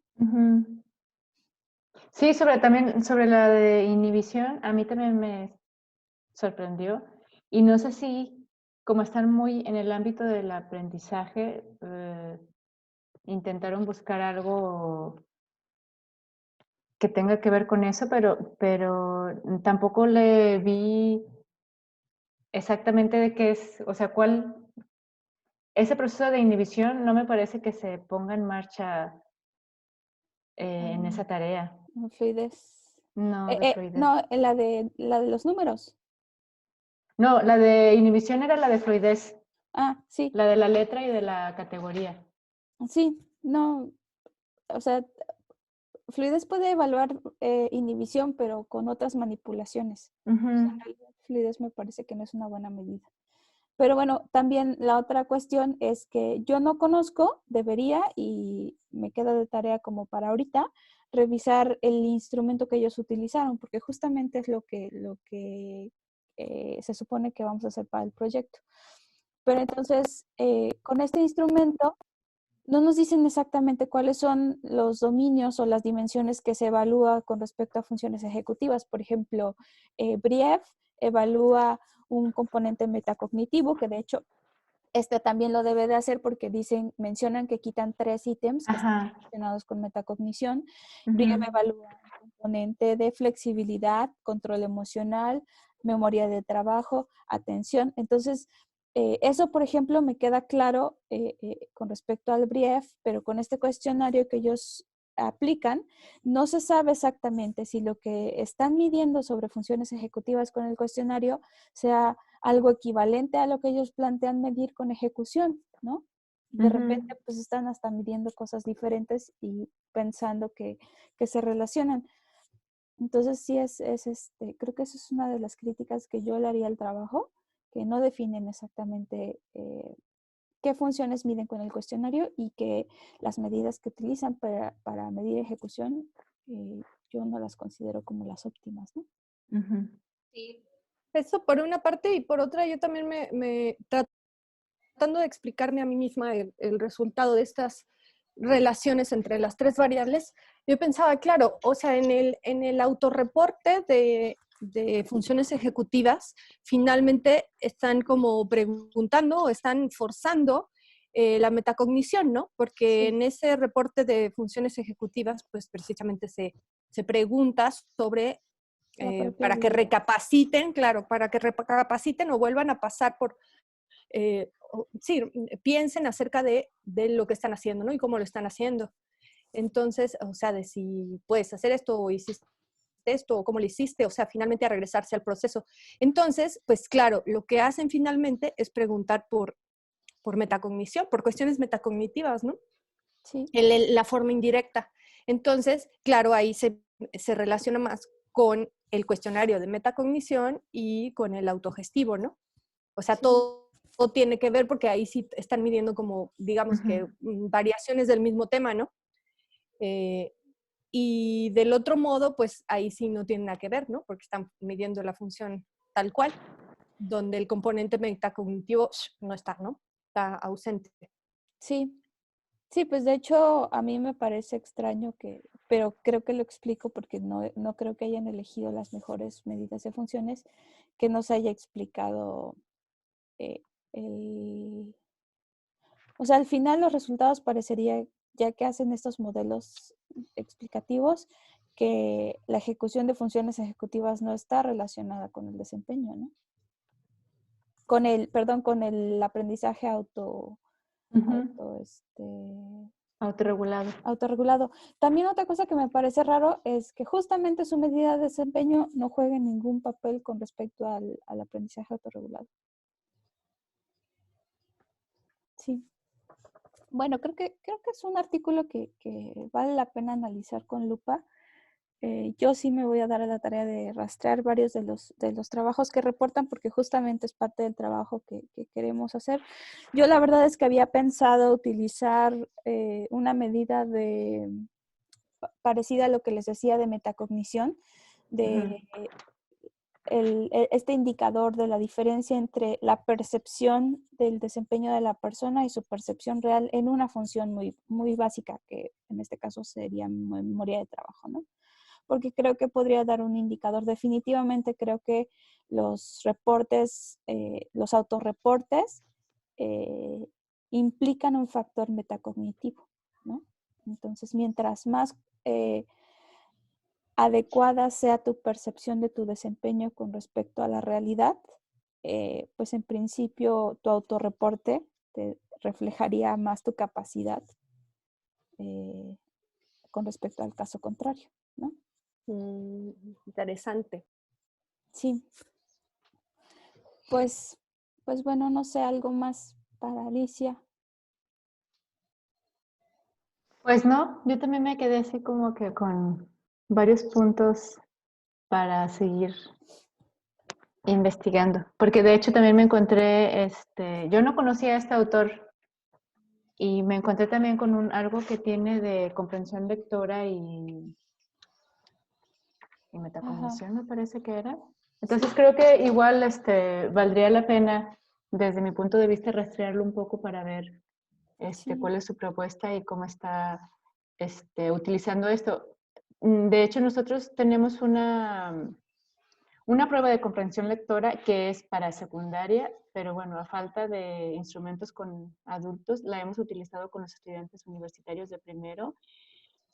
Sí, también sobre la de inhibición, a mí también me sorprendió. Y no sé si, como están muy en el ámbito del aprendizaje, intentaron buscar algo que tenga que ver con eso, pero tampoco le vi exactamente de qué es, o sea, ese proceso de inhibición no me parece que se ponga en marcha en esa tarea. Fluidez. No, de fluidez. No, la de los números. No, la de inhibición era la de fluidez. Ah, sí. La de la letra y de la categoría. Sí, no, o sea, fluidez puede evaluar inhibición, pero con otras manipulaciones. O sea, en realidad, fluidez me parece que no es una buena medida. Pero bueno, también la otra cuestión es que yo no conozco, debería, y me queda de tarea como para ahorita, revisar el instrumento que ellos utilizaron, porque justamente es lo que se supone que vamos a hacer para el proyecto. Pero entonces, con este instrumento, no nos dicen exactamente cuáles son los dominios o las dimensiones que se evalúa con respecto a funciones ejecutivas. Por ejemplo, Brief evalúa un componente metacognitivo, que de hecho también lo debe de hacer porque mencionan que quitan 3 ítems que están relacionados con metacognición. Brief evalúa un componente de flexibilidad, control emocional, memoria de trabajo, atención. Entonces, eso, por ejemplo, me queda claro con respecto al Brief, pero con este cuestionario que ellos aplican, no se sabe exactamente si lo que están midiendo sobre funciones ejecutivas con el cuestionario sea algo equivalente a lo que ellos plantean medir con ejecución, ¿no? De repente, pues están hasta midiendo cosas diferentes y pensando que se relacionan. Entonces, sí creo que eso es una de las críticas que yo le haría al trabajo, que no definen exactamente qué funciones miden con el cuestionario y que las medidas que utilizan para medir ejecución, yo no las considero como las óptimas, ¿no? Sí. Eso por una parte, y por otra yo también me tratando de explicarme a mí misma el resultado de estas relaciones entre las 3 variables, yo pensaba, claro, o sea, en el autorreporte de funciones ejecutivas, finalmente están como preguntando o están forzando la metacognición, ¿no? Porque Sí. en ese reporte de funciones ejecutivas, pues precisamente se pregunta sobre, La propia para que habilidad. recapaciten, claro, para que recapaciten o vuelvan a pasar por, sí, piensen acerca de lo que están haciendo, ¿no? Y cómo lo están haciendo. Entonces, o sea, de si puedes hacer esto o hiciste esto o cómo lo hiciste, o sea, finalmente a regresarse al proceso. Entonces, pues claro, lo que hacen finalmente es preguntar por metacognición, por cuestiones metacognitivas, ¿no? Sí. La forma indirecta. Entonces, claro, ahí se relaciona más con el cuestionario de metacognición y con el autogestivo, ¿no? O sea, Sí. todo tiene que ver porque ahí sí están midiendo como, digamos que, Ujú. variaciones del mismo tema, ¿no? Y del otro modo, pues ahí sí no tiene nada que ver, ¿no? Porque están midiendo la función tal cual, donde el componente metacognitivo no está, ¿no? Está ausente. Sí. Sí, pues de hecho a mí me parece extraño pero creo que lo explico porque no creo que hayan elegido las mejores medidas de funciones, que no se haya explicado eh, el... O sea, al final los resultados parecería, ya que hacen estos modelos explicativos, que la ejecución de funciones ejecutivas no está relacionada con el desempeño, ¿no? Con el aprendizaje Ujú. este, Autorregulado. autorregulado. También otra cosa que me parece raro es que justamente su medida de desempeño no juegue ningún papel con respecto al aprendizaje autorregulado. Sí. Bueno, creo que es un artículo que vale la pena analizar con lupa. Yo sí me voy a dar a la tarea de rastrear varios de los trabajos que reportan porque justamente es parte del trabajo que queremos hacer. Yo la verdad es que había pensado utilizar una medida parecida a lo que les decía de metacognición, Ujú. de este indicador de la diferencia entre la percepción del desempeño de la persona y su percepción real en una función muy, muy básica, que en este caso sería memoria de trabajo, ¿no? Porque creo que podría dar un indicador. Definitivamente creo que los reportes, los autorreportes, eh, implican un factor metacognitivo, ¿no? Entonces, mientras más adecuada sea tu percepción de tu desempeño con respecto a la realidad, pues en principio tu autorreporte te reflejaría más tu capacidad eh, con respecto al caso contrario, ¿no? Interesante. Sí, pues, pues bueno, no sé, algo más para Alicia. Pues no, yo también me quedé así como que con varios puntos para seguir investigando, porque de hecho también me encontré, yo no conocía a este autor y me encontré también con algo que tiene de comprensión lectora y Ajá, metacognición, me parece que era. sí, Entonces creo que igual valdría la pena, desde mi punto de vista, rastrearlo un poco para ver sí, cuál es su propuesta y cómo está utilizando esto. De hecho, nosotros tenemos una prueba de comprensión lectora que es para secundaria, pero bueno, a falta de instrumentos con adultos, la hemos utilizado con los estudiantes universitarios de primero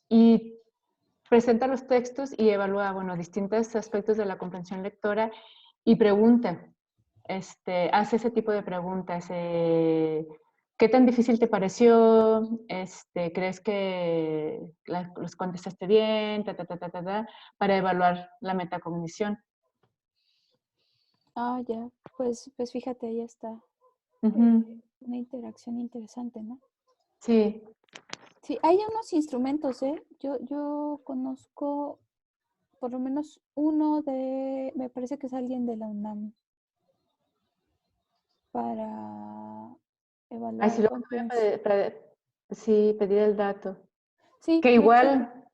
y presenta los textos y evalúa, bueno, distintos aspectos de la comprensión lectora y pregunta, hace ese tipo de preguntas. ¿Qué tan difícil te pareció? ¿Crees que los contestaste bien? Para evaluar la metacognición. ah, ya, pues fíjate, ahí está Ujú. una interacción interesante, ¿no? Sí. Sí, hay unos instrumentos, ¿eh? Yo conozco por lo menos uno me parece que es alguien de la UNAM para Ay, evaluar sí, luego te voy a comprensión. sí, pedir el dato. Sí, Que de hecho, igual,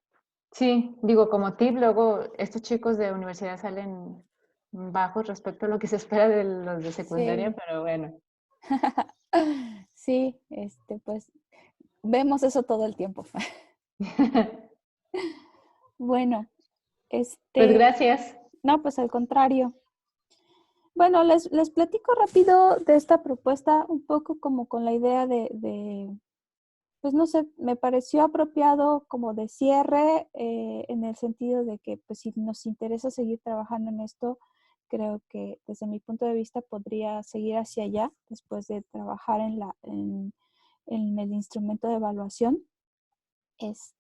sí, digo, como tip, luego estos chicos de universidad salen bajos respecto a lo que se espera de los de secundaria, sí. pero bueno. Sí, pues vemos eso todo el tiempo. Bueno, Pues gracias. no, pues al contrario. Bueno, les platico rápido de esta propuesta, un poco como con la idea pues no sé, me pareció apropiado como de cierre, en el sentido de que pues si nos interesa seguir trabajando en esto, creo que desde mi punto de vista podría seguir hacia allá después de trabajar en el instrumento de evaluación.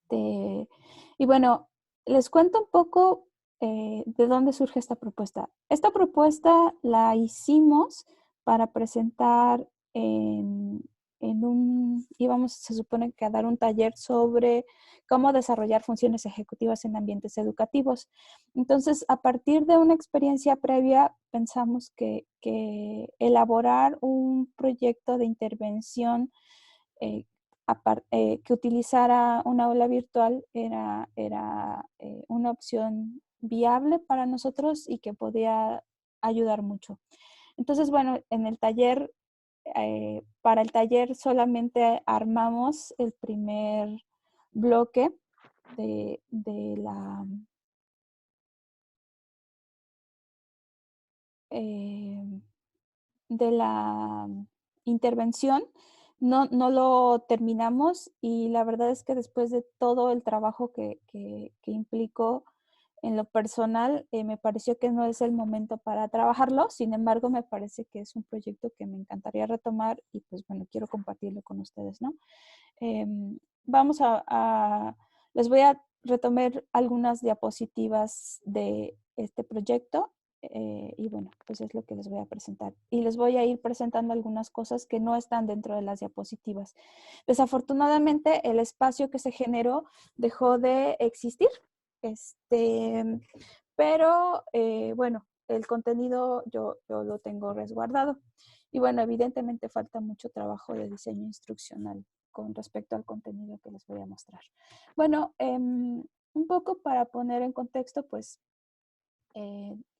Y bueno, les cuento un poco de dónde surge esta propuesta. Esta propuesta la hicimos para presentar se supone que a dar un taller sobre cómo desarrollar funciones ejecutivas en ambientes educativos. Entonces, a partir de una experiencia previa, pensamos que elaborar un proyecto de intervención eh, que utilizara una aula virtual era una opción viable para nosotros y que podía ayudar mucho. Entonces, bueno, en el taller, para el taller solamente armamos el primer bloque de la... eh, de la intervención. No lo terminamos y la verdad es que después de todo el trabajo que implicó en lo personal, me pareció que no es el momento para trabajarlo. Sin embargo, me parece que es un proyecto que me encantaría retomar y pues bueno, quiero compartirlo con ustedes, ¿no? Vamos les voy a retomar algunas diapositivas de este proyecto y bueno, pues es lo que les voy a presentar. Y les voy a ir presentando algunas cosas que no están dentro de las diapositivas. Desafortunadamente, el espacio que se generó dejó de existir, pero bueno, el contenido yo lo tengo resguardado. Y bueno, evidentemente falta mucho trabajo de diseño instruccional con respecto al contenido que les voy a mostrar. Bueno, un poco para poner en contexto, pues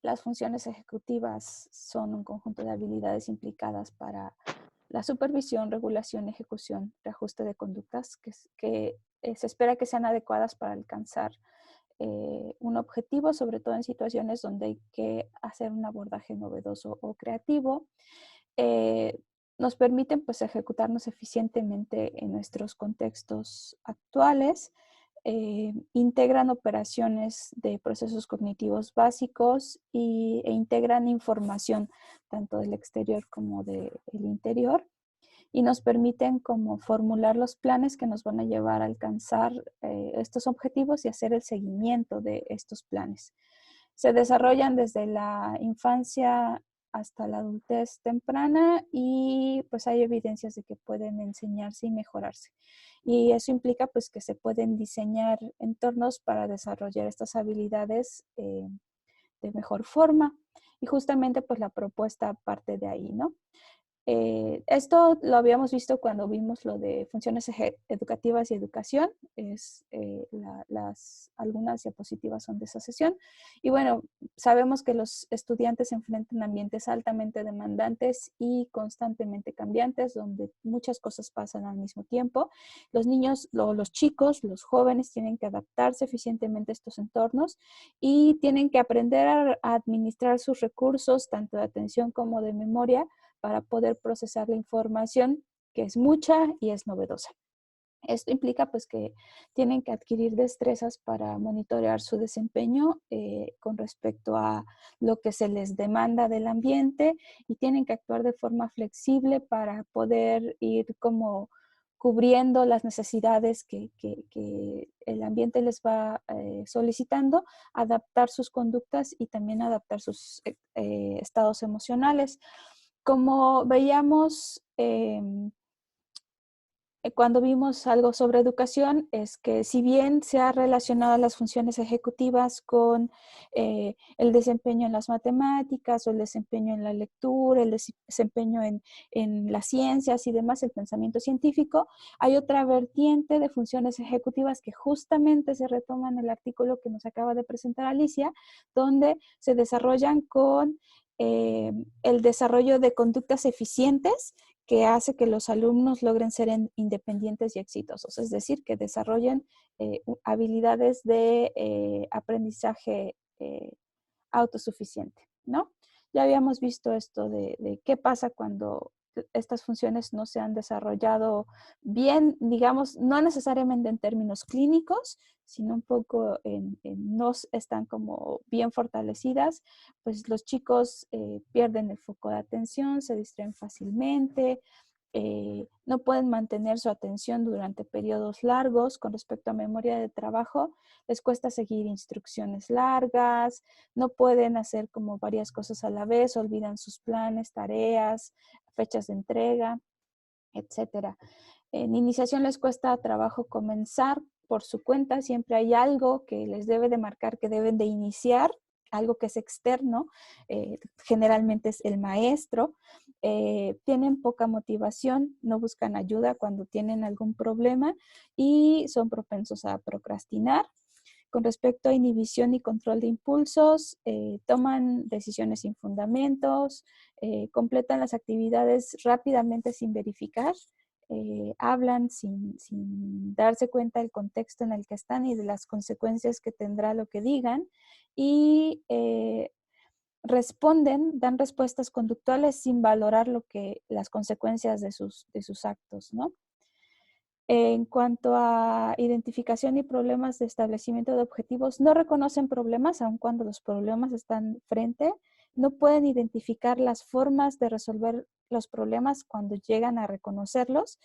las funciones ejecutivas son un conjunto de habilidades implicadas para la supervisión, regulación, ejecución, reajuste de conductas que se espera que sean adecuadas para alcanzar un objetivo, sobre todo en situaciones donde hay que hacer un abordaje novedoso o creativo. Nos permiten pues ejecutarnos eficientemente en nuestros contextos actuales, integran operaciones de procesos cognitivos básicos e integran información tanto del exterior como del interior y nos permiten como formular los planes que nos van a llevar a alcanzar estos objetivos y hacer el seguimiento de estos planes. Se desarrollan desde la infancia hasta la adultez temprana y pues hay evidencias de que pueden enseñarse y mejorarse. Y eso implica pues que se pueden diseñar entornos para desarrollar estas habilidades de mejor forma. Y justamente pues la propuesta parte de ahí, ¿no? Esto lo habíamos visto cuando vimos lo de funciones educativas y educación. Algunas diapositivas son de esa sesión. Y bueno, sabemos que los estudiantes se enfrentan a ambientes altamente demandantes y constantemente cambiantes, donde muchas cosas pasan al mismo tiempo. Los niños, los chicos, los jóvenes tienen que adaptarse eficientemente a estos entornos y tienen que aprender a administrar sus recursos, tanto de atención como de memoria, para poder procesar la información que es mucha y es novedosa. Esto implica pues que tienen que adquirir destrezas para monitorear su desempeño con respecto a lo que se les demanda del ambiente y tienen que actuar de forma flexible para poder ir como cubriendo las necesidades que el ambiente les va solicitando, adaptar sus conductas y también adaptar sus estados emocionales. Como veíamos cuando vimos algo sobre educación, es que si bien se ha relacionado las funciones ejecutivas con el desempeño en las matemáticas o el desempeño en la lectura, el desempeño en las ciencias y demás, el pensamiento científico, hay otra vertiente de funciones ejecutivas que justamente se retoma en el artículo que nos acaba de presentar Alicia, donde se desarrollan con el desarrollo de conductas eficientes que hace que los alumnos logren ser independientes y exitosos, es decir, que desarrollen habilidades de aprendizaje autosuficiente, ¿no? Ya habíamos visto esto de qué pasa cuando estas funciones no se han desarrollado bien, digamos, no necesariamente en términos clínicos, sino un poco no están como bien fortalecidas, pues los chicos pierden el foco de atención, se distraen fácilmente, no pueden mantener su atención durante periodos largos. Con respecto a memoria de trabajo, les cuesta seguir instrucciones largas, no pueden hacer como varias cosas a la vez, olvidan sus planes, tareas, fechas de entrega, etcétera. En iniciación les cuesta trabajo comenzar por su cuenta, siempre hay algo que les debe de marcar que deben de iniciar, algo que es externo, generalmente es el maestro. Tienen poca motivación, no buscan ayuda cuando tienen algún problema y son propensos a procrastinar. Con respecto a inhibición y control de impulsos, toman decisiones sin fundamentos, completan las actividades rápidamente sin verificar, hablan sin darse cuenta del contexto en el que están y de las consecuencias que tendrá lo que digan, y dan respuestas conductuales sin valorar las consecuencias de sus actos, ¿no? En cuanto a identificación y problemas de establecimiento de objetivos, no reconocen problemas, aun cuando los problemas están frente. No pueden identificar las formas de resolver los problemas cuando llegan a reconocerlos.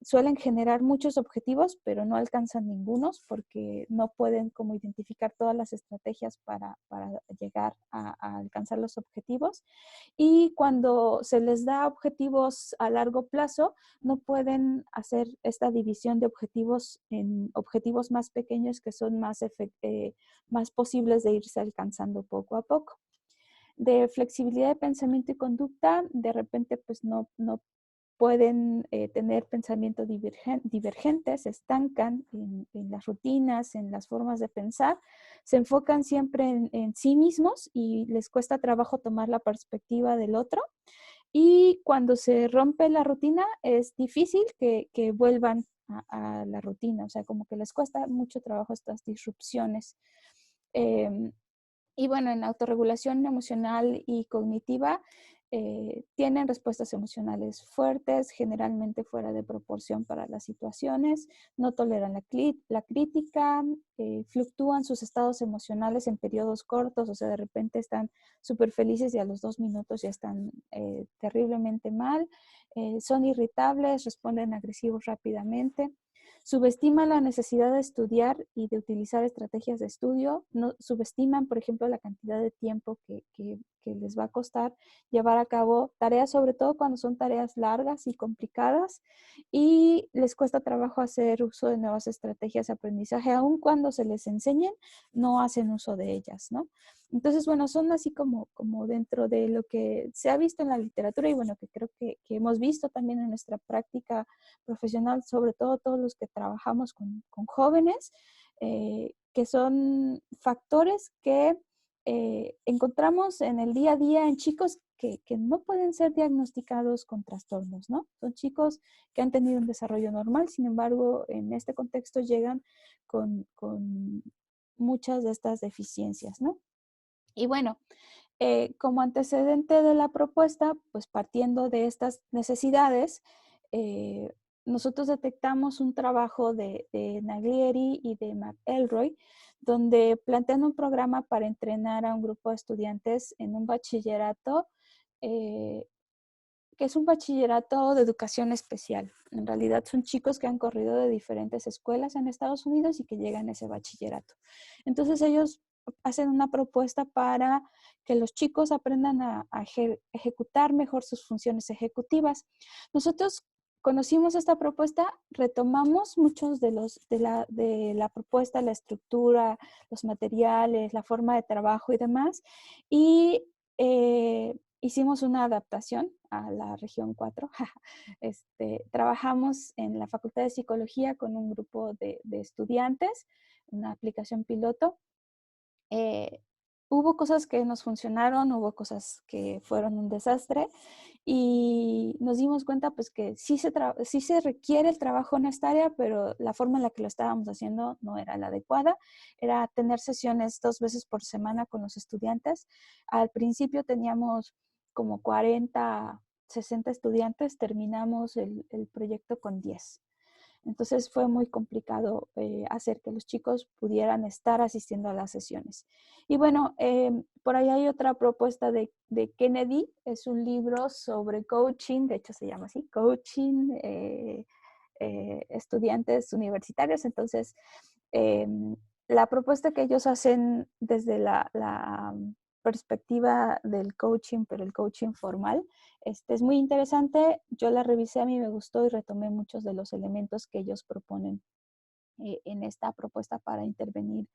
Suelen generar muchos objetivos, pero no alcanzan ningunos porque no pueden como identificar todas las estrategias para llegar a alcanzar los objetivos. Y cuando se les da objetivos a largo plazo, no pueden hacer esta división de objetivos en objetivos más pequeños que son más posibles de irse alcanzando poco a poco. De flexibilidad de pensamiento y conducta, de repente pues no pueden tener pensamiento divergente, se estancan en las rutinas, en las formas de pensar, se enfocan siempre en sí mismos y les cuesta trabajo tomar la perspectiva del otro. Y cuando se rompe la rutina, es difícil que vuelvan a la rutina, o sea, como que les cuesta mucho trabajo estas disrupciones. Y bueno, en autorregulación emocional y cognitiva, tienen respuestas emocionales fuertes, generalmente fuera de proporción para las situaciones, no toleran la crítica, fluctúan sus estados emocionales en periodos cortos, o sea, de repente están súper felices y a los 2 minutos ya están terriblemente mal, son irritables, responden agresivos rápidamente. Subestiman la necesidad de estudiar y de utilizar estrategias de estudio. No, subestiman, por ejemplo, la cantidad de tiempo que les va a costar llevar a cabo tareas, sobre todo cuando son tareas largas y complicadas, y les cuesta trabajo hacer uso de nuevas estrategias de aprendizaje, aun cuando se les enseñen, no hacen uso de ellas, ¿no? Entonces, bueno, son así como dentro de lo que se ha visto en la literatura y bueno, que creo que hemos visto también en nuestra práctica profesional, sobre todo todos los que trabajamos con jóvenes, que son factores que encontramos en el día a día en chicos que no pueden ser diagnosticados con trastornos, ¿no? Son chicos que han tenido un desarrollo normal, sin embargo, en este contexto llegan con muchas de estas deficiencias, ¿no? Y bueno, como antecedente de la propuesta, pues partiendo de estas necesidades, nosotros detectamos un trabajo de Naglieri y de McElroy, donde plantean un programa para entrenar a un grupo de estudiantes en un bachillerato, que es un bachillerato de educación especial. En realidad son chicos que han corrido de diferentes escuelas en Estados Unidos y que llegan a ese bachillerato. Entonces ellos hacen una propuesta para que los chicos aprendan a ejecutar mejor sus funciones ejecutivas. Nosotros conocimos esta propuesta, retomamos muchos de la propuesta, la estructura, los materiales, la forma de trabajo y demás, y hicimos una adaptación a la región 4. Trabajamos en la Facultad de Psicología con un grupo de estudiantes, una aplicación piloto. hubo cosas que nos funcionaron, hubo cosas que fueron un desastre y nos dimos cuenta pues que sí se requiere el trabajo en esta área, pero la forma en la que lo estábamos haciendo no era la adecuada. Era tener sesiones 2 veces por semana con los estudiantes. Al principio teníamos como 40, 60 estudiantes, terminamos el proyecto con 10. Entonces fue muy complicado hacer que los chicos pudieran estar asistiendo a las sesiones. Y bueno, por ahí hay otra propuesta de Kennedy, es un libro sobre coaching, de hecho se llama así, coaching, estudiantes universitarios. Entonces, la propuesta que ellos hacen desde la perspectiva del coaching, pero el coaching formal, es muy interesante. Yo la revisé, a mí me gustó y retomé muchos de los elementos que ellos proponen en esta propuesta para intervenir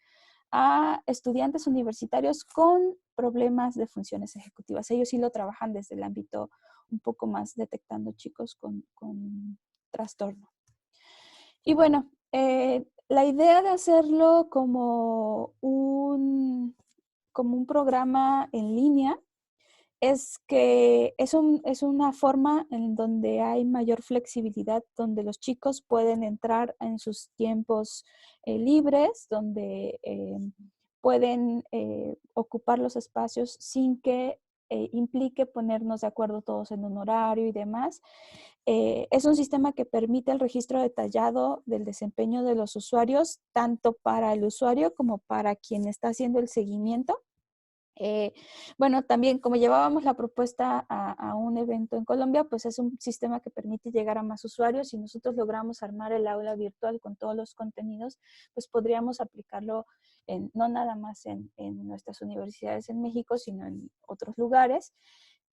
a estudiantes universitarios con problemas de funciones ejecutivas. Ellos sí lo trabajan desde el ámbito un poco más detectando chicos con trastorno. Y bueno, la idea de hacerlo como un programa en línea es que es una forma en donde hay mayor flexibilidad, donde los chicos pueden entrar en sus tiempos libres, donde pueden ocupar los espacios sin que implique ponernos de acuerdo todos en un horario y demás. Es un sistema que permite el registro detallado del desempeño de los usuarios, tanto para el usuario como para quien está haciendo el seguimiento. Bueno, también como llevábamos la propuesta a un evento en Colombia, pues es un sistema que permite llegar a más usuarios y nosotros logramos armar el aula virtual con todos los contenidos, pues podríamos aplicarlo no nada más en nuestras universidades en México, sino en otros lugares.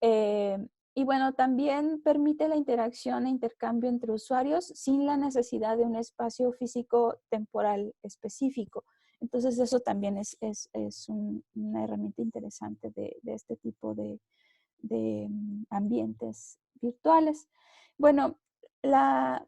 Y bueno, también permite la interacción e intercambio entre usuarios sin la necesidad de un espacio físico temporal específico. Entonces eso también es una herramienta interesante de este tipo de ambientes virtuales. Bueno, la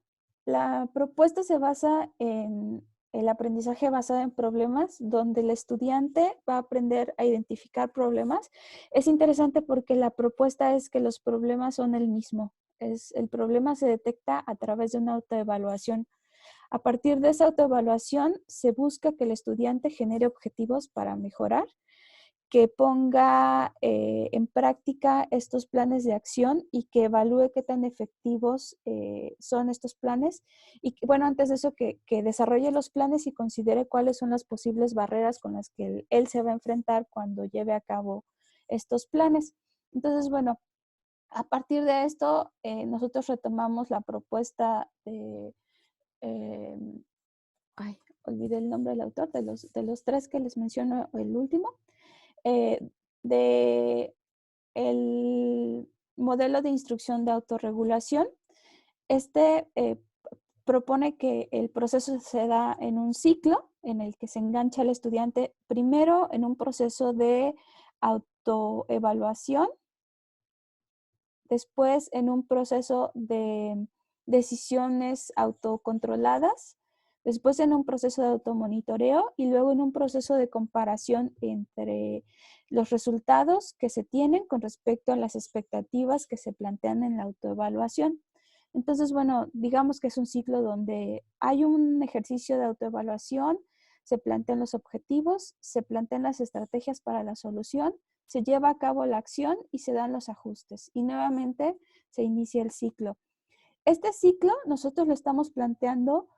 propuesta se basa en el aprendizaje basado en problemas, donde el estudiante va a aprender a identificar problemas. Es interesante porque la propuesta es que los problemas son el mismo. El problema se detecta a través de una autoevaluación. A partir de esa autoevaluación, se busca que el estudiante genere objetivos para mejorar, que ponga en práctica estos planes de acción y que evalúe qué tan efectivos son estos planes. Y bueno, antes de eso, que desarrolle los planes y considere cuáles son las posibles barreras con las que él se va a enfrentar cuando lleve a cabo estos planes. Entonces, bueno, a partir de esto, nosotros retomamos la propuesta de... olvidé el nombre del autor, de los 3 que les menciono, el último, de el modelo de instrucción de autorregulación. Propone que el proceso se da en un ciclo en el que se engancha al estudiante primero en un proceso de autoevaluación, después en un proceso de decisiones autocontroladas, después en un proceso de automonitoreo y luego en un proceso de comparación entre los resultados que se tienen con respecto a las expectativas que se plantean en la autoevaluación. Entonces, bueno, digamos que es un ciclo donde hay un ejercicio de autoevaluación, se plantean los objetivos, se plantean las estrategias para la solución, se lleva a cabo la acción y se dan los ajustes. Y nuevamente se inicia el ciclo. Este ciclo nosotros lo estamos planteando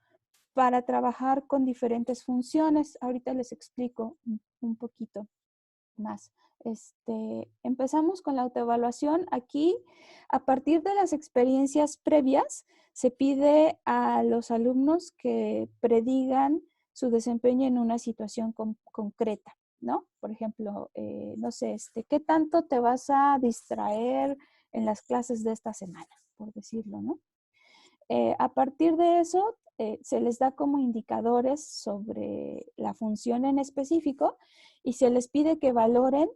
para trabajar con diferentes funciones. Ahorita les explico un poquito más. Empezamos con la autoevaluación. Aquí, a partir de las experiencias previas, se pide a los alumnos que predigan su desempeño en una situación concreta, ¿no? Por ejemplo, no sé, ¿qué tanto te vas a distraer en las clases de esta semana? Por decirlo, ¿no? A partir de eso, se les da como indicadores sobre la función en específico y se les pide que valoren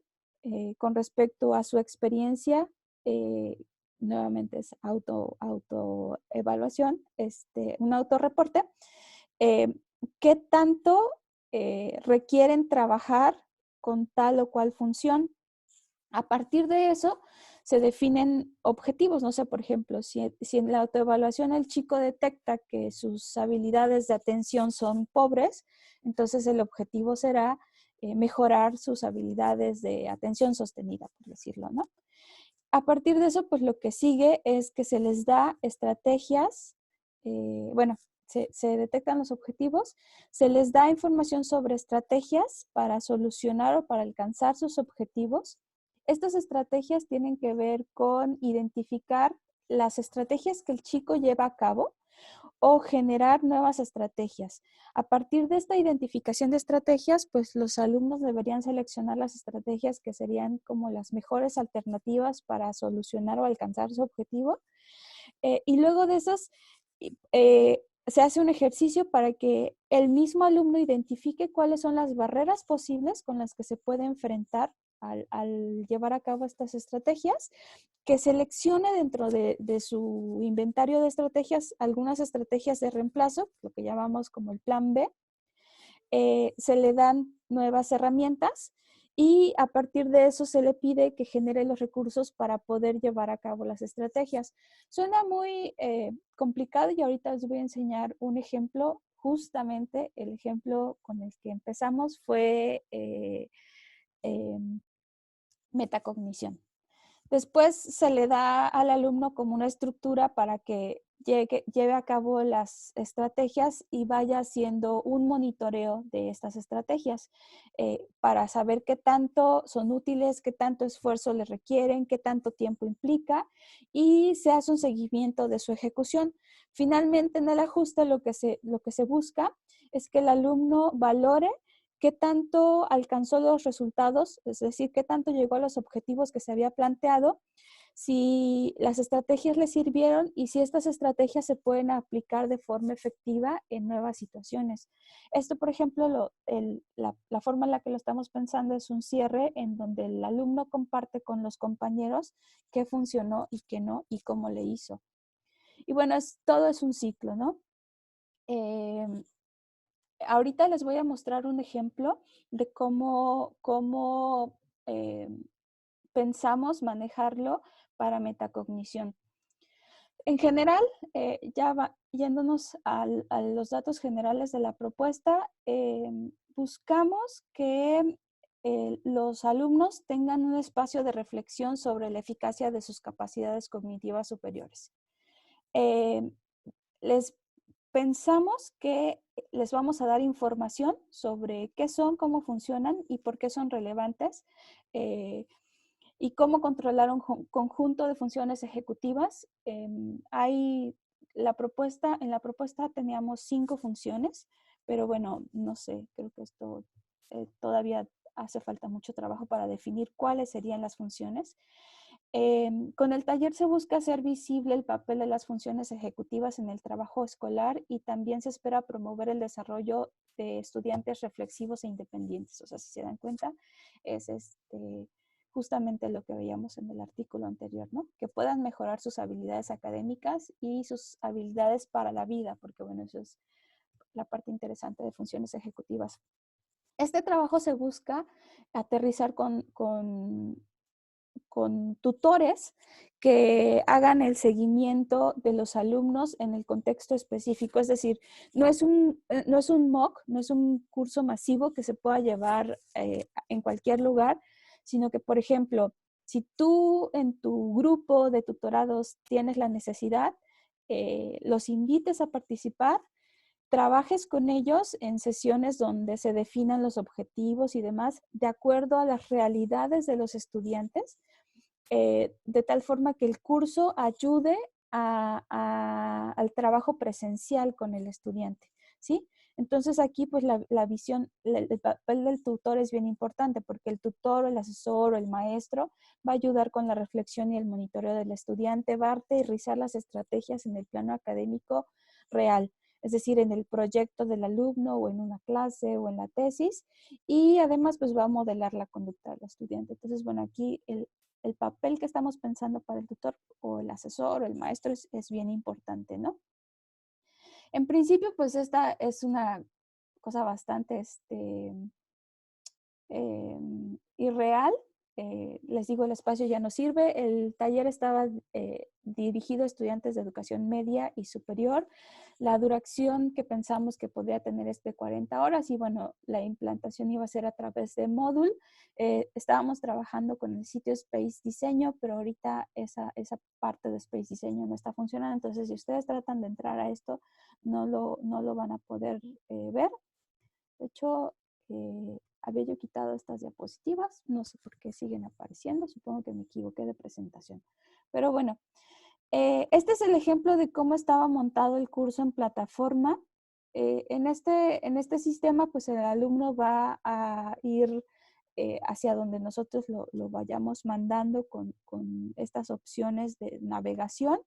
con respecto a su experiencia, nuevamente es autoevaluación, un autorreporte, qué tanto requieren trabajar con tal o cual función. A partir de eso se definen objetivos. No sé, por ejemplo, si en la autoevaluación el chico detecta que sus habilidades de atención son pobres, entonces el objetivo será mejorar sus habilidades de atención sostenida, por decirlo, ¿no? A partir de eso, pues lo que sigue es que se les da estrategias, se detectan los objetivos, se les da información sobre estrategias para solucionar o para alcanzar sus objetivos. Estas estrategias tienen que ver con identificar las estrategias que el chico lleva a cabo o generar nuevas estrategias. A partir de esta identificación de estrategias, pues los alumnos deberían seleccionar las estrategias que serían como las mejores alternativas para solucionar o alcanzar su objetivo. Y luego de esas, se hace un ejercicio para que el mismo alumno identifique cuáles son las barreras posibles con las que se puede enfrentar al llevar a cabo estas estrategias, que seleccione dentro de su inventario de estrategias algunas estrategias de reemplazo, lo que llamamos como el plan B. Se le dan nuevas herramientas y a partir de eso se le pide que genere los recursos para poder llevar a cabo las estrategias. Suena muy complicado y ahorita les voy a enseñar un ejemplo. Justamente el ejemplo con el que empezamos fue metacognición. Después se le da al alumno como una estructura para que lleve a cabo las estrategias y vaya haciendo un monitoreo de estas estrategias para saber qué tanto son útiles, qué tanto esfuerzo le requieren, qué tanto tiempo implica y se hace un seguimiento de su ejecución. Finalmente, en el ajuste lo que se busca es que el alumno valore qué tanto alcanzó los resultados, es decir, qué tanto llegó a los objetivos que se había planteado, si las estrategias le sirvieron y si estas estrategias se pueden aplicar de forma efectiva en nuevas situaciones. Esto, por ejemplo, la forma en la que lo estamos pensando es un cierre en donde el alumno comparte con los compañeros qué funcionó y qué no y cómo le hizo. Y bueno, todo es un ciclo, ¿no? Ahorita les voy a mostrar un ejemplo de cómo pensamos manejarlo para metacognición. En general, yéndonos a los datos generales de la propuesta, buscamos que los alumnos tengan un espacio de reflexión sobre la eficacia de sus capacidades cognitivas superiores. Les pensamos que les vamos a dar información sobre qué son, cómo funcionan y por qué son relevantes y cómo controlar un conjunto de funciones ejecutivas. En la propuesta teníamos 5 funciones, pero bueno, no sé, creo que esto todavía hace falta mucho trabajo para definir cuáles serían las funciones. Con el taller se busca hacer visible el papel de las funciones ejecutivas en el trabajo escolar y también se espera promover el desarrollo de estudiantes reflexivos e independientes. O sea, si se dan cuenta, es justamente lo que veíamos en el artículo anterior, ¿no? Que puedan mejorar sus habilidades académicas y sus habilidades para la vida, porque bueno, eso es la parte interesante de funciones ejecutivas. Este trabajo se busca aterrizar con tutores que hagan el seguimiento de los alumnos en el contexto específico. Es decir, no es un MOOC, no es un curso masivo que se pueda llevar en cualquier lugar, sino que, por ejemplo, si tú en tu grupo de tutorados tienes la necesidad, los invites a participar, trabajes con ellos en sesiones donde se definan los objetivos y demás de acuerdo a las realidades de los estudiantes, de tal forma que el curso ayude al trabajo presencial con el estudiante, ¿sí? Entonces aquí pues la visión, el papel del tutor es bien importante porque el tutor, el asesor o el maestro va a ayudar con la reflexión y el monitoreo del estudiante, va a aterrizar las estrategias en el plano académico real, es decir, en el proyecto del alumno o en una clase o en la tesis, y además pues va a modelar la conducta del estudiante. Entonces, bueno, aquí el papel que estamos pensando para el tutor o el asesor o el maestro es bien importante, ¿no? En principio, pues esta es una cosa bastante irreal. Les digo, el espacio ya no sirve. El taller estaba dirigido a estudiantes de educación media y superior. La duración que pensamos que podría tener es de 40 horas y bueno, la implantación iba a ser a través de Moodle. Estábamos trabajando con el sitio Space Diseño, pero ahorita esa parte de Space Diseño no está funcionando. Entonces, si ustedes tratan de entrar a esto, no lo van a poder ver. De hecho, había yo quitado estas diapositivas, no sé por qué siguen apareciendo, supongo que me equivoqué de presentación. Pero bueno, este es el ejemplo de cómo estaba montado el curso en plataforma. En este sistema, pues el alumno va a ir hacia donde nosotros lo vayamos mandando con estas opciones de navegación.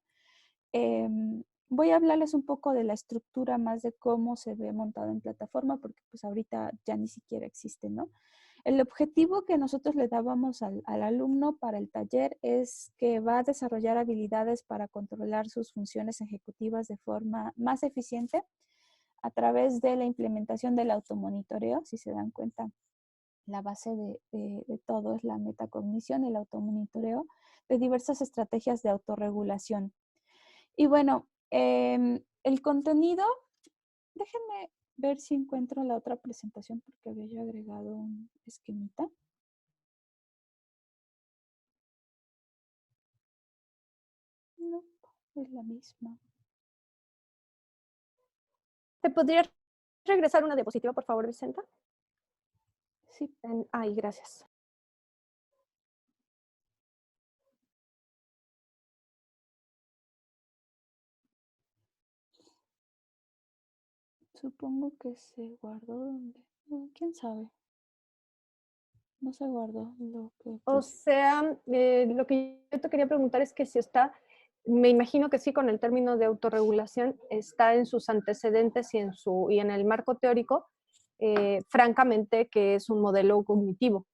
Voy a hablarles un poco de la estructura más de cómo se ve montado en plataforma, porque pues ahorita ya ni siquiera existe, ¿no? El objetivo que nosotros le dábamos al alumno para el taller es que va a desarrollar habilidades para controlar sus funciones ejecutivas de forma más eficiente a través de la implementación del automonitoreo. Si se dan cuenta, la base de todo es la metacognición, el automonitoreo, de diversas estrategias de autorregulación. Y bueno, el contenido, déjenme ver si encuentro la otra presentación porque había yo agregado un esquemita. No, es la misma. ¿Te podría regresar una diapositiva, por favor, Vicenta? Sí. Ay, gracias. Supongo que se guardó donde. ¿Quién sabe? No se guardó lo que O puse. sea, lo que yo te quería preguntar es que si está, me imagino que sí, con el término de autorregulación, está en sus antecedentes y en el marco teórico, francamente, que es un modelo cognitivo.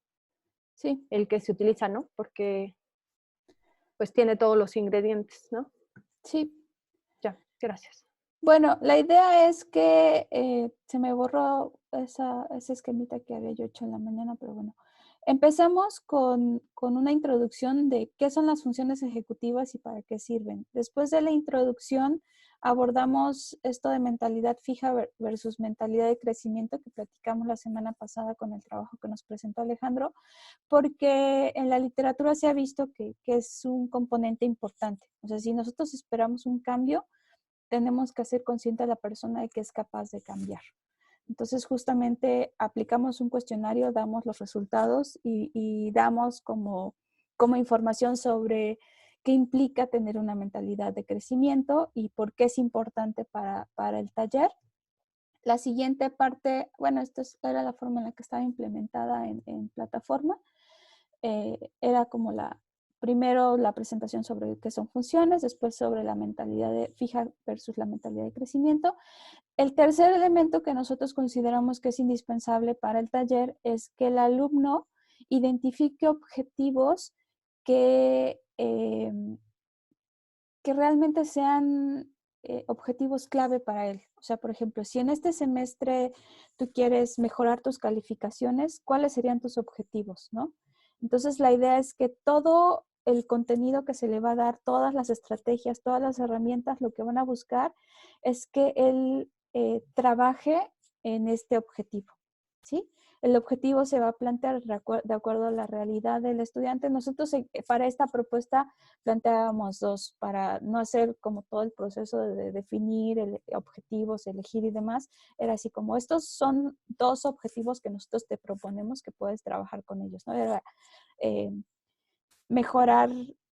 Sí. El que se utiliza, ¿no? Porque pues tiene todos los ingredientes, ¿no? Sí. Ya, gracias. Bueno, la idea es que se me borró ese esquemita que había yo hecho en la mañana, pero bueno. Empezamos con una introducción de qué son las funciones ejecutivas y para qué sirven. Después de la introducción, abordamos esto de mentalidad fija versus mentalidad de crecimiento que platicamos la semana pasada con el trabajo que nos presentó Alejandro, porque en la literatura se ha visto que es un componente importante. O sea, si nosotros esperamos un cambio, tenemos que hacer consciente a la persona de que es capaz de cambiar. Entonces, justamente aplicamos un cuestionario, damos los resultados y damos como información sobre qué implica tener una mentalidad de crecimiento y por qué es importante para el taller. La siguiente parte, bueno, esta era la forma en la que estaba implementada en plataforma. Era como primero la presentación sobre qué son funciones, después sobre la mentalidad fija versus la mentalidad de crecimiento. El tercer elemento que nosotros consideramos que es indispensable para el taller es que el alumno identifique objetivos que realmente sean objetivos clave para él. O sea, por ejemplo, si en este semestre tú quieres mejorar tus calificaciones, ¿cuáles serían tus objetivos, no? Entonces, la idea es que todo el contenido que se le va a dar, todas las estrategias, todas las herramientas, lo que van a buscar es que él trabaje en este objetivo, ¿sí? El objetivo se va a plantear de acuerdo a la realidad del estudiante. Nosotros para esta propuesta planteábamos dos, para no hacer como todo el proceso de definir objetivos, elegir y demás. Era así como, estos son dos objetivos que nosotros te proponemos que puedes trabajar con ellos, ¿no? Era mejorar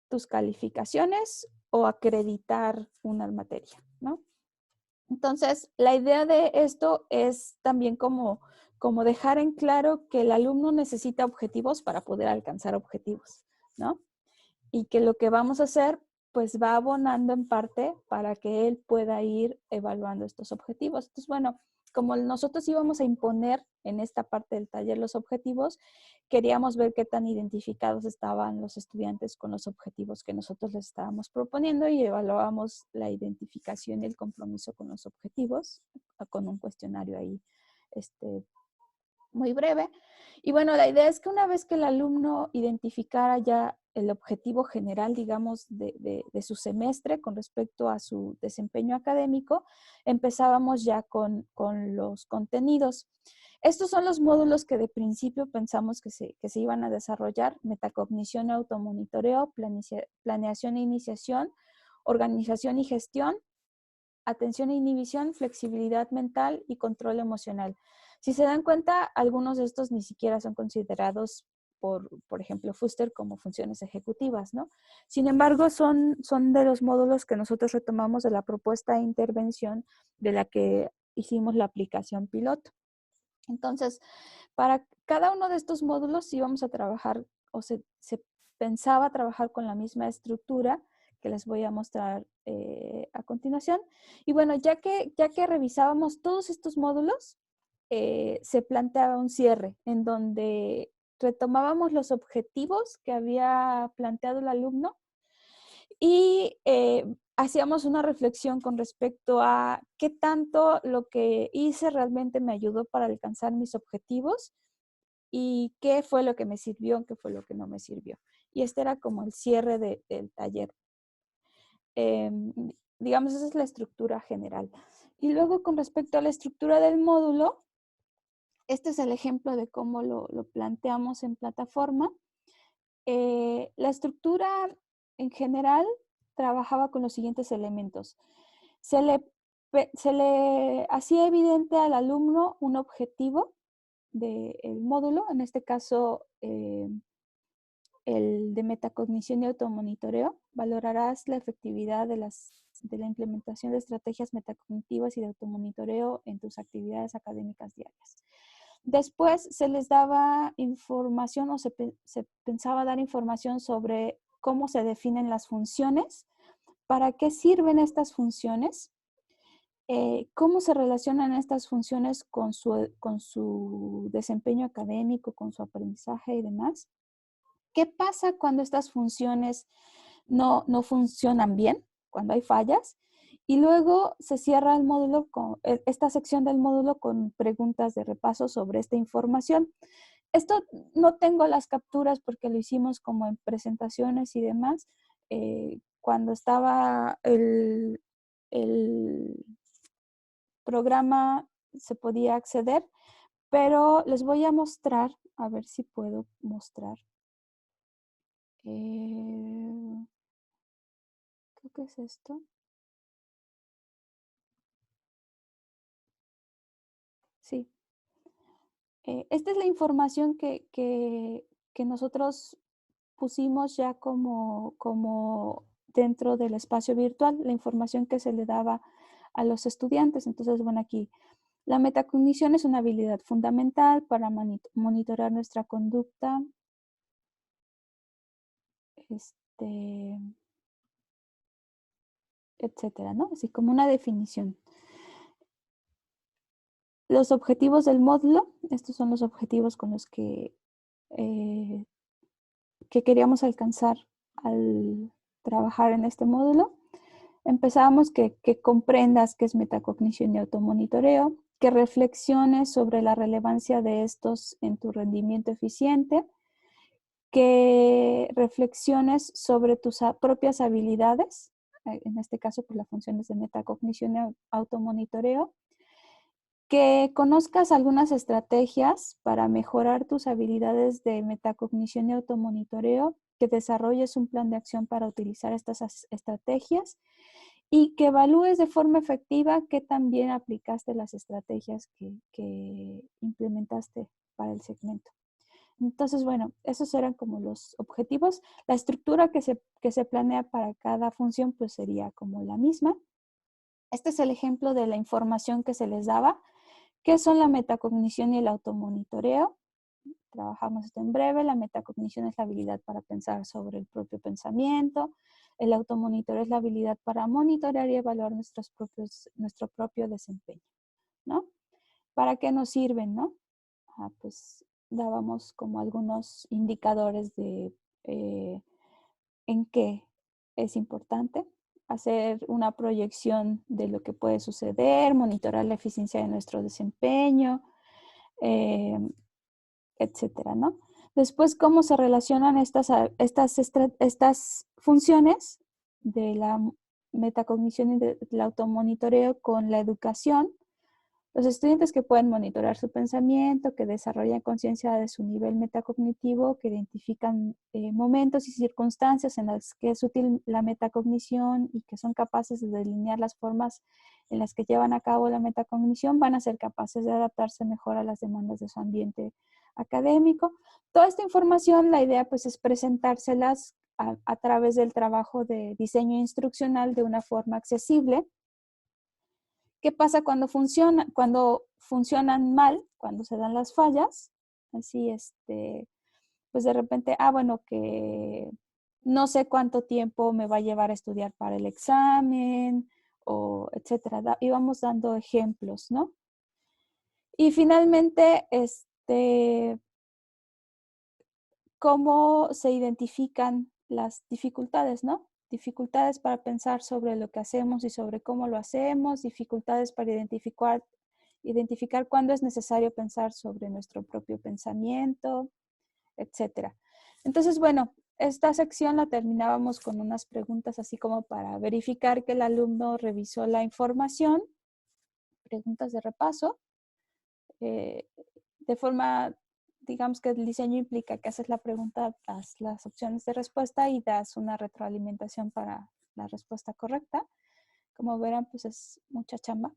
tus calificaciones o acreditar una materia, ¿no? Entonces, la idea de esto es también como dejar en claro que el alumno necesita objetivos para poder alcanzar objetivos, ¿no? Y que lo que vamos a hacer, pues va abonando en parte para que él pueda ir evaluando estos objetivos. Entonces, bueno, como nosotros íbamos a imponer en esta parte del taller los objetivos, queríamos ver qué tan identificados estaban los estudiantes con los objetivos que nosotros les estábamos proponiendo y evaluábamos la identificación y el compromiso con los objetivos con un cuestionario ahí muy breve. Y bueno, la idea es que una vez que el alumno identificara ya el objetivo general, digamos, de su semestre con respecto a su desempeño académico, empezábamos ya con los contenidos. Estos son los módulos que de principio pensamos que se iban a desarrollar: metacognición y automonitoreo, planeación e iniciación, organización y gestión, atención e inhibición, flexibilidad mental y control emocional. Si se dan cuenta, algunos de estos ni siquiera son considerados por ejemplo, Fuster como funciones ejecutivas, ¿no? Sin embargo, son de los módulos que nosotros retomamos de la propuesta de intervención de la que hicimos la aplicación piloto. Entonces, para cada uno de estos módulos íbamos a trabajar, o se pensaba trabajar con la misma estructura que les voy a mostrar a continuación. Y bueno, ya que revisábamos todos estos módulos, se planteaba un cierre en donde retomábamos los objetivos que había planteado el alumno y hacíamos una reflexión con respecto a qué tanto lo que hice realmente me ayudó para alcanzar mis objetivos y qué fue lo que me sirvió, qué fue lo que no me sirvió. Y este era como el cierre del taller. Digamos, esa es la estructura general. Y luego, con respecto a la estructura del módulo, este es el ejemplo de cómo lo planteamos en plataforma. La estructura en general trabajaba con los siguientes elementos. Se le hacía evidente al alumno un objetivo del módulo, en este caso el de metacognición y automonitoreo. Valorarás la efectividad de la implementación de estrategias metacognitivas y de automonitoreo en tus actividades académicas diarias. Después se les daba información o se pensaba dar información sobre cómo se definen las funciones, para qué sirven estas funciones, cómo se relacionan estas funciones con su desempeño académico, con su aprendizaje y demás. ¿Qué pasa cuando estas funciones no funcionan bien, cuando hay fallas? Y luego se cierra el módulo esta sección del módulo con preguntas de repaso sobre esta información. Esto no tengo las capturas porque lo hicimos como en presentaciones y demás. Cuando estaba el programa se podía acceder, pero les voy a mostrar, a ver si puedo mostrar. Creo que es esto. Sí. Esta es la información que nosotros pusimos ya como dentro del espacio virtual, la información que se le daba a los estudiantes. Entonces, bueno, aquí la metacognición es una habilidad fundamental para monitorar nuestra conducta, etcétera, ¿no? Así como una definición. Los objetivos del módulo, estos son los objetivos con los que queríamos alcanzar al trabajar en este módulo. Empezamos que comprendas qué es metacognición y automonitoreo, que reflexiones sobre la relevancia de estos en tu rendimiento eficiente, que reflexiones sobre tus propias habilidades, en este caso por las funciones de metacognición y automonitoreo, que conozcas algunas estrategias para mejorar tus habilidades de metacognición y automonitoreo, que desarrolles un plan de acción para utilizar estas estrategias y que evalúes de forma efectiva que también aplicaste las estrategias que implementaste para el segmento. Entonces, bueno, esos eran como los objetivos. La estructura que se planea para cada función pues sería como la misma. Este es el ejemplo de la información que se les daba. ¿Qué son la metacognición y el automonitoreo? Trabajamos esto en breve. La metacognición es la habilidad para pensar sobre el propio pensamiento. El automonitoreo es la habilidad para monitorear y evaluar nuestro propio desempeño, ¿no? ¿Para qué nos sirven, no? Pues dábamos como algunos indicadores de en qué es importante hacer una proyección de lo que puede suceder, monitorar la eficiencia de nuestro desempeño, etcétera, ¿no? Después, cómo se relacionan estas funciones de la metacognición y del automonitoreo con la educación. Los estudiantes que pueden monitorear su pensamiento, que desarrollan conciencia de su nivel metacognitivo, que identifican momentos y circunstancias en las que es útil la metacognición y que son capaces de delinear las formas en las que llevan a cabo la metacognición, van a ser capaces de adaptarse mejor a las demandas de su ambiente académico. Toda esta información, la idea pues es presentárselas a través del trabajo de diseño instruccional de una forma accesible. ¿Qué pasa cuando funcionan mal, cuando se dan las fallas? Así, pues de repente, bueno, que no sé cuánto tiempo me va a llevar a estudiar para el examen, o etcétera. Y vamos dando ejemplos, ¿no? Y finalmente, cómo se identifican las dificultades, ¿no? Dificultades para pensar sobre lo que hacemos y sobre cómo lo hacemos, dificultades para identificar cuándo es necesario pensar sobre nuestro propio pensamiento, etcétera. Entonces, bueno, esta sección la terminábamos con unas preguntas así como para verificar que el alumno revisó la información, preguntas de repaso, de forma, digamos que el diseño implica que haces la pregunta, das las opciones de respuesta y das una retroalimentación para la respuesta correcta. Como verán, pues es mucha chamba.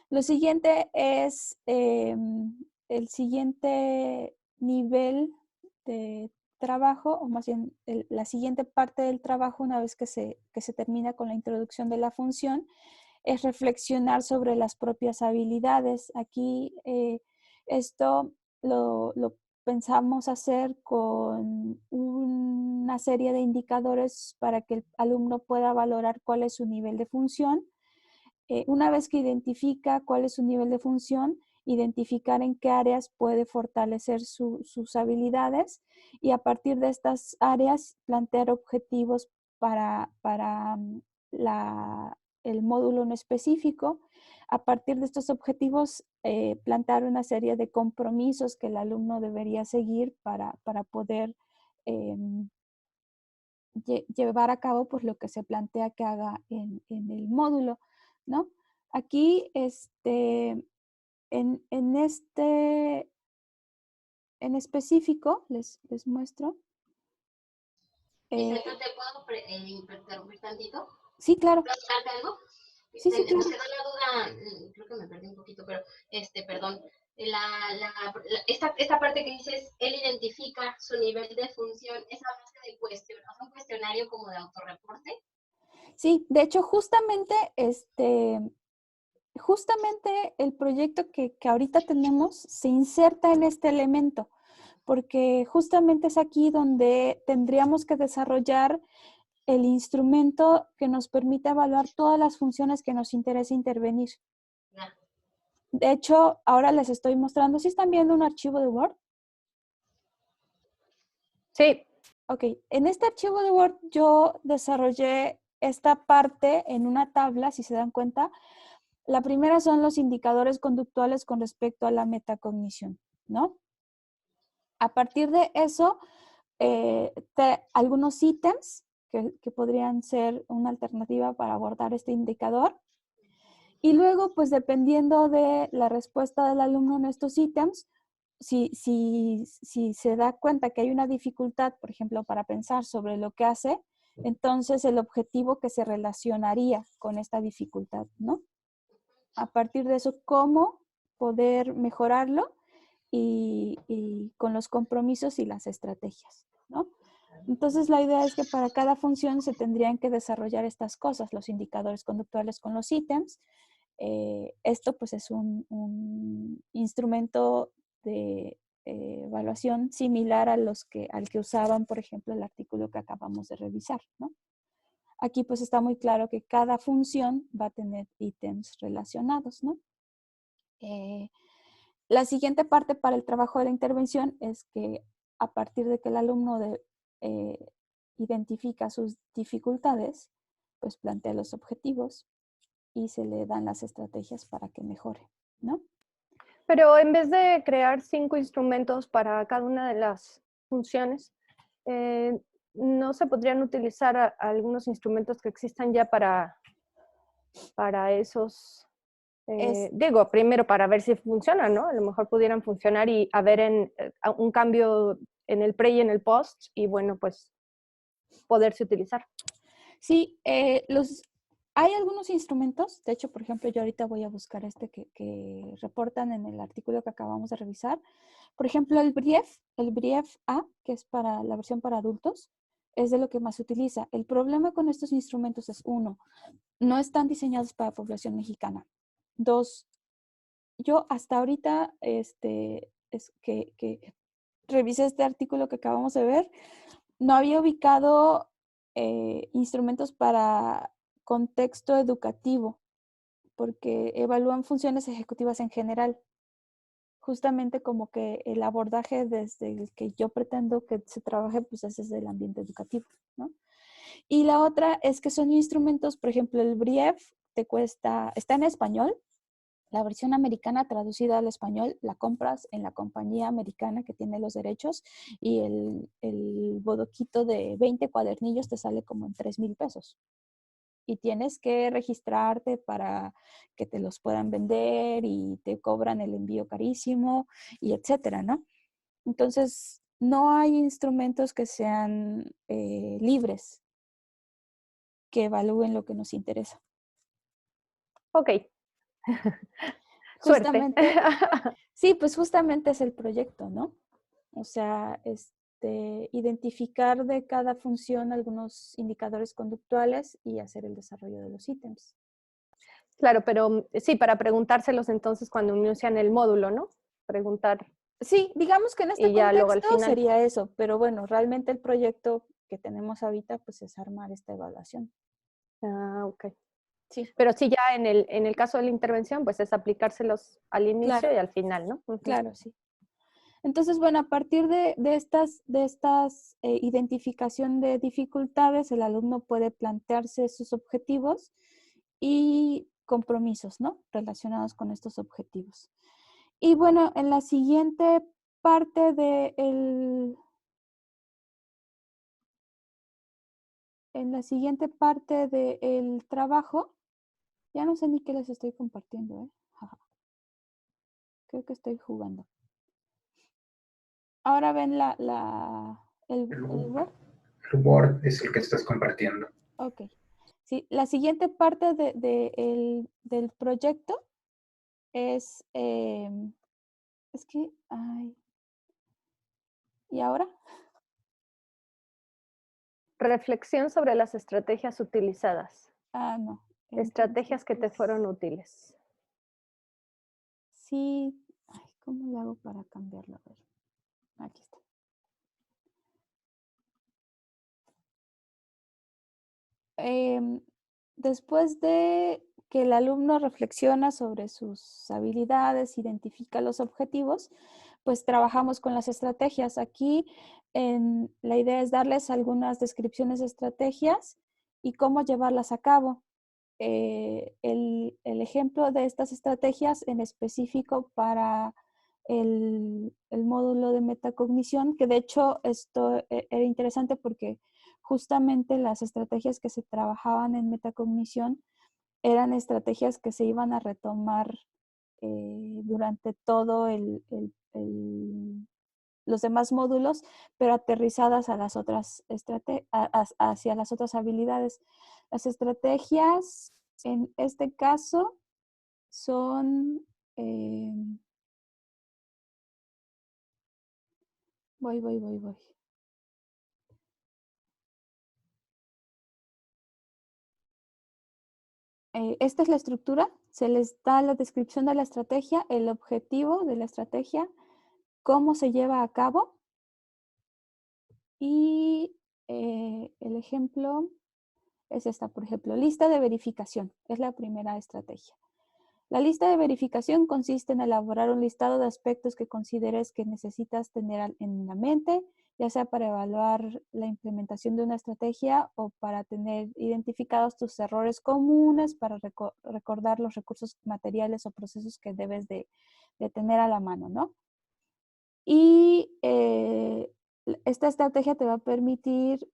Lo siguiente es el siguiente nivel de trabajo, o más bien la siguiente parte del trabajo una vez que se termina con la introducción de la función, es reflexionar sobre las propias habilidades. Aquí esto lo pensamos hacer con una serie de indicadores para que el alumno pueda valorar cuál es su nivel de función. Una vez que identifica cuál es su nivel de función, identificar en qué áreas puede fortalecer sus habilidades y a partir de estas áreas plantear objetivos para el módulo en específico. A partir de estos objetivos, plantear una serie de compromisos que el alumno debería seguir para poder llevar a cabo pues, lo que se plantea que haga en el módulo, ¿no? Aquí, en específico, les muestro. Vicenta, ¿te puedo interrumpir tantito? Sí, claro. ¿Preguntarte algo? Sí, Me claro. quedó la duda, creo que me perdí un poquito, pero perdón. Esta parte que dices, él identifica su nivel de función, esa base de cuestión, o sea, un cuestionario como de autorreporte. Sí, de hecho, justamente el proyecto que ahorita tenemos se inserta en este elemento, porque justamente es aquí donde tendríamos que desarrollar el instrumento que nos permite evaluar todas las funciones que nos interesa intervenir. Ya. De hecho, ahora les estoy mostrando. ¿Sí están viendo un archivo de Word? Sí. Ok, en este archivo de Word yo desarrollé esta parte en una tabla, si se dan cuenta. La primera son los indicadores conductuales con respecto a la metacognición, ¿no? A partir de eso, algunos ítems que podrían ser una alternativa para abordar este indicador. Y luego, pues dependiendo de la respuesta del alumno en estos ítems, si se da cuenta que hay una dificultad, por ejemplo, para pensar sobre lo que hace, entonces el objetivo que se relacionaría con esta dificultad, ¿no? A partir de eso, cómo poder mejorarlo y con los compromisos y las estrategias, ¿no? Entonces, la idea es que para cada función se tendrían que desarrollar estas cosas, los indicadores conductuales con los ítems. Esto, pues, es un instrumento de evaluación similar al que usaban, por ejemplo, el artículo que acabamos de revisar, ¿no? Aquí, pues, está muy claro que cada función va a tener ítems relacionados, ¿no? La siguiente parte para el trabajo de la intervención es que a partir de que el alumno identifica sus dificultades, pues plantea los objetivos y se le dan las estrategias para que mejore, ¿no? Pero en vez de crear 5 instrumentos para cada una de las funciones, ¿no se podrían utilizar algunos instrumentos que existan ya para esos? Digo, primero para ver si funcionan, ¿no? A lo mejor pudieran funcionar y haber un cambio en el pre y en el post, y bueno, pues poderse utilizar. Sí, hay algunos instrumentos, de hecho, por ejemplo, yo ahorita voy a buscar este que reportan en el artículo que acabamos de revisar. Por ejemplo, el Brief A, que es para la versión para adultos, es de lo que más se utiliza. El problema con estos instrumentos es, uno, no están diseñados para población mexicana. Dos, yo hasta ahorita, que revisé este artículo que acabamos de ver, no había ubicado instrumentos para contexto educativo, porque evalúan funciones ejecutivas en general. Justamente como que el abordaje desde el que yo pretendo que se trabaje, pues es desde el ambiente educativo, ¿no? Y la otra es que son instrumentos, por ejemplo, el Brief está en español. La versión americana traducida al español la compras en la compañía americana que tiene los derechos, y el bodoquito de 20 cuadernillos te sale como en 3,000 pesos. Y tienes que registrarte para que te los puedan vender y te cobran el envío carísimo y etcétera, ¿no? Entonces, no hay instrumentos que sean libres, que evalúen lo que nos interesa. Ok. Justamente, Suerte. sí, pues justamente es el proyecto, ¿no? O sea, identificar de cada función algunos indicadores conductuales y hacer el desarrollo de los ítems. Claro, pero sí, para preguntárselos entonces cuando inician el módulo, ¿no? Preguntar. Sí, digamos que en este Y ya luego al contexto final. sería eso, pero bueno, realmente el proyecto que tenemos ahorita pues es armar esta evaluación. Ah, ok. Sí, Pero sí, ya en el caso de la intervención, pues es aplicárselos al inicio claro, y al final, ¿no? Uh-huh. claro, sí. Entonces, bueno, a partir de estas identificación de dificultades, el alumno puede plantearse sus objetivos y compromisos, ¿no? Relacionados con estos objetivos. Y bueno, en la siguiente parte del trabajo, ya no sé ni qué les estoy compartiendo, ¿eh? Creo que estoy jugando. Ahora ven el Word. El Word es el que estás compartiendo. Ok. Sí, la siguiente parte del proyecto es que, ay, ¿y ahora? Reflexión sobre las estrategias utilizadas. Ah, no. Estrategias que te fueron útiles. Sí. Ay, ¿cómo le hago para cambiarlo? A ver. Aquí está. Después de que el alumno reflexiona sobre sus habilidades, identifica los objetivos, pues trabajamos con las estrategias. Aquí la idea es darles algunas descripciones de estrategias y cómo llevarlas a cabo. El ejemplo de estas estrategias en específico para el módulo de metacognición, que de hecho esto era interesante porque justamente las estrategias que se trabajaban en metacognición eran estrategias que se iban a retomar durante todo los demás módulos, pero aterrizadas a las otras hacia las otras habilidades. Las estrategias en este caso son, voy. Esta es la estructura, se les da la descripción de la estrategia, el objetivo de la estrategia, cómo se lleva a cabo y el ejemplo es esta, por ejemplo, lista de verificación, es la primera estrategia. La lista de verificación consiste en elaborar un listado de aspectos que consideres que necesitas tener en la mente ya sea para evaluar la implementación de una estrategia o para tener identificados tus errores comunes, para recordar los recursos materiales o procesos que debes de tener a la mano, ¿no? Y esta estrategia te va a permitir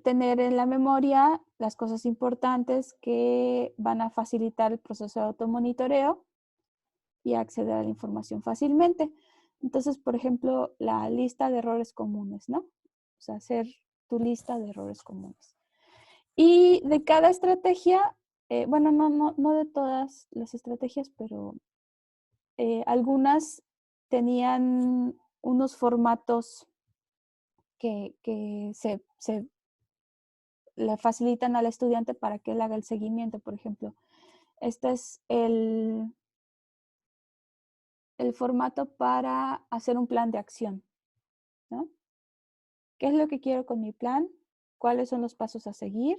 tener en la memoria las cosas importantes que van a facilitar el proceso de automonitoreo y acceder a la información fácilmente. Entonces, por ejemplo, la lista de errores comunes, ¿no? O sea, hacer tu lista de errores comunes. Y de cada estrategia, bueno, no de todas las estrategias, pero algunas tenían unos formatos que se le facilitan al estudiante para que él haga el seguimiento. Por ejemplo, este es el formato para hacer un plan de acción, ¿no? ¿Qué es lo que quiero con mi plan? ¿Cuáles son los pasos a seguir?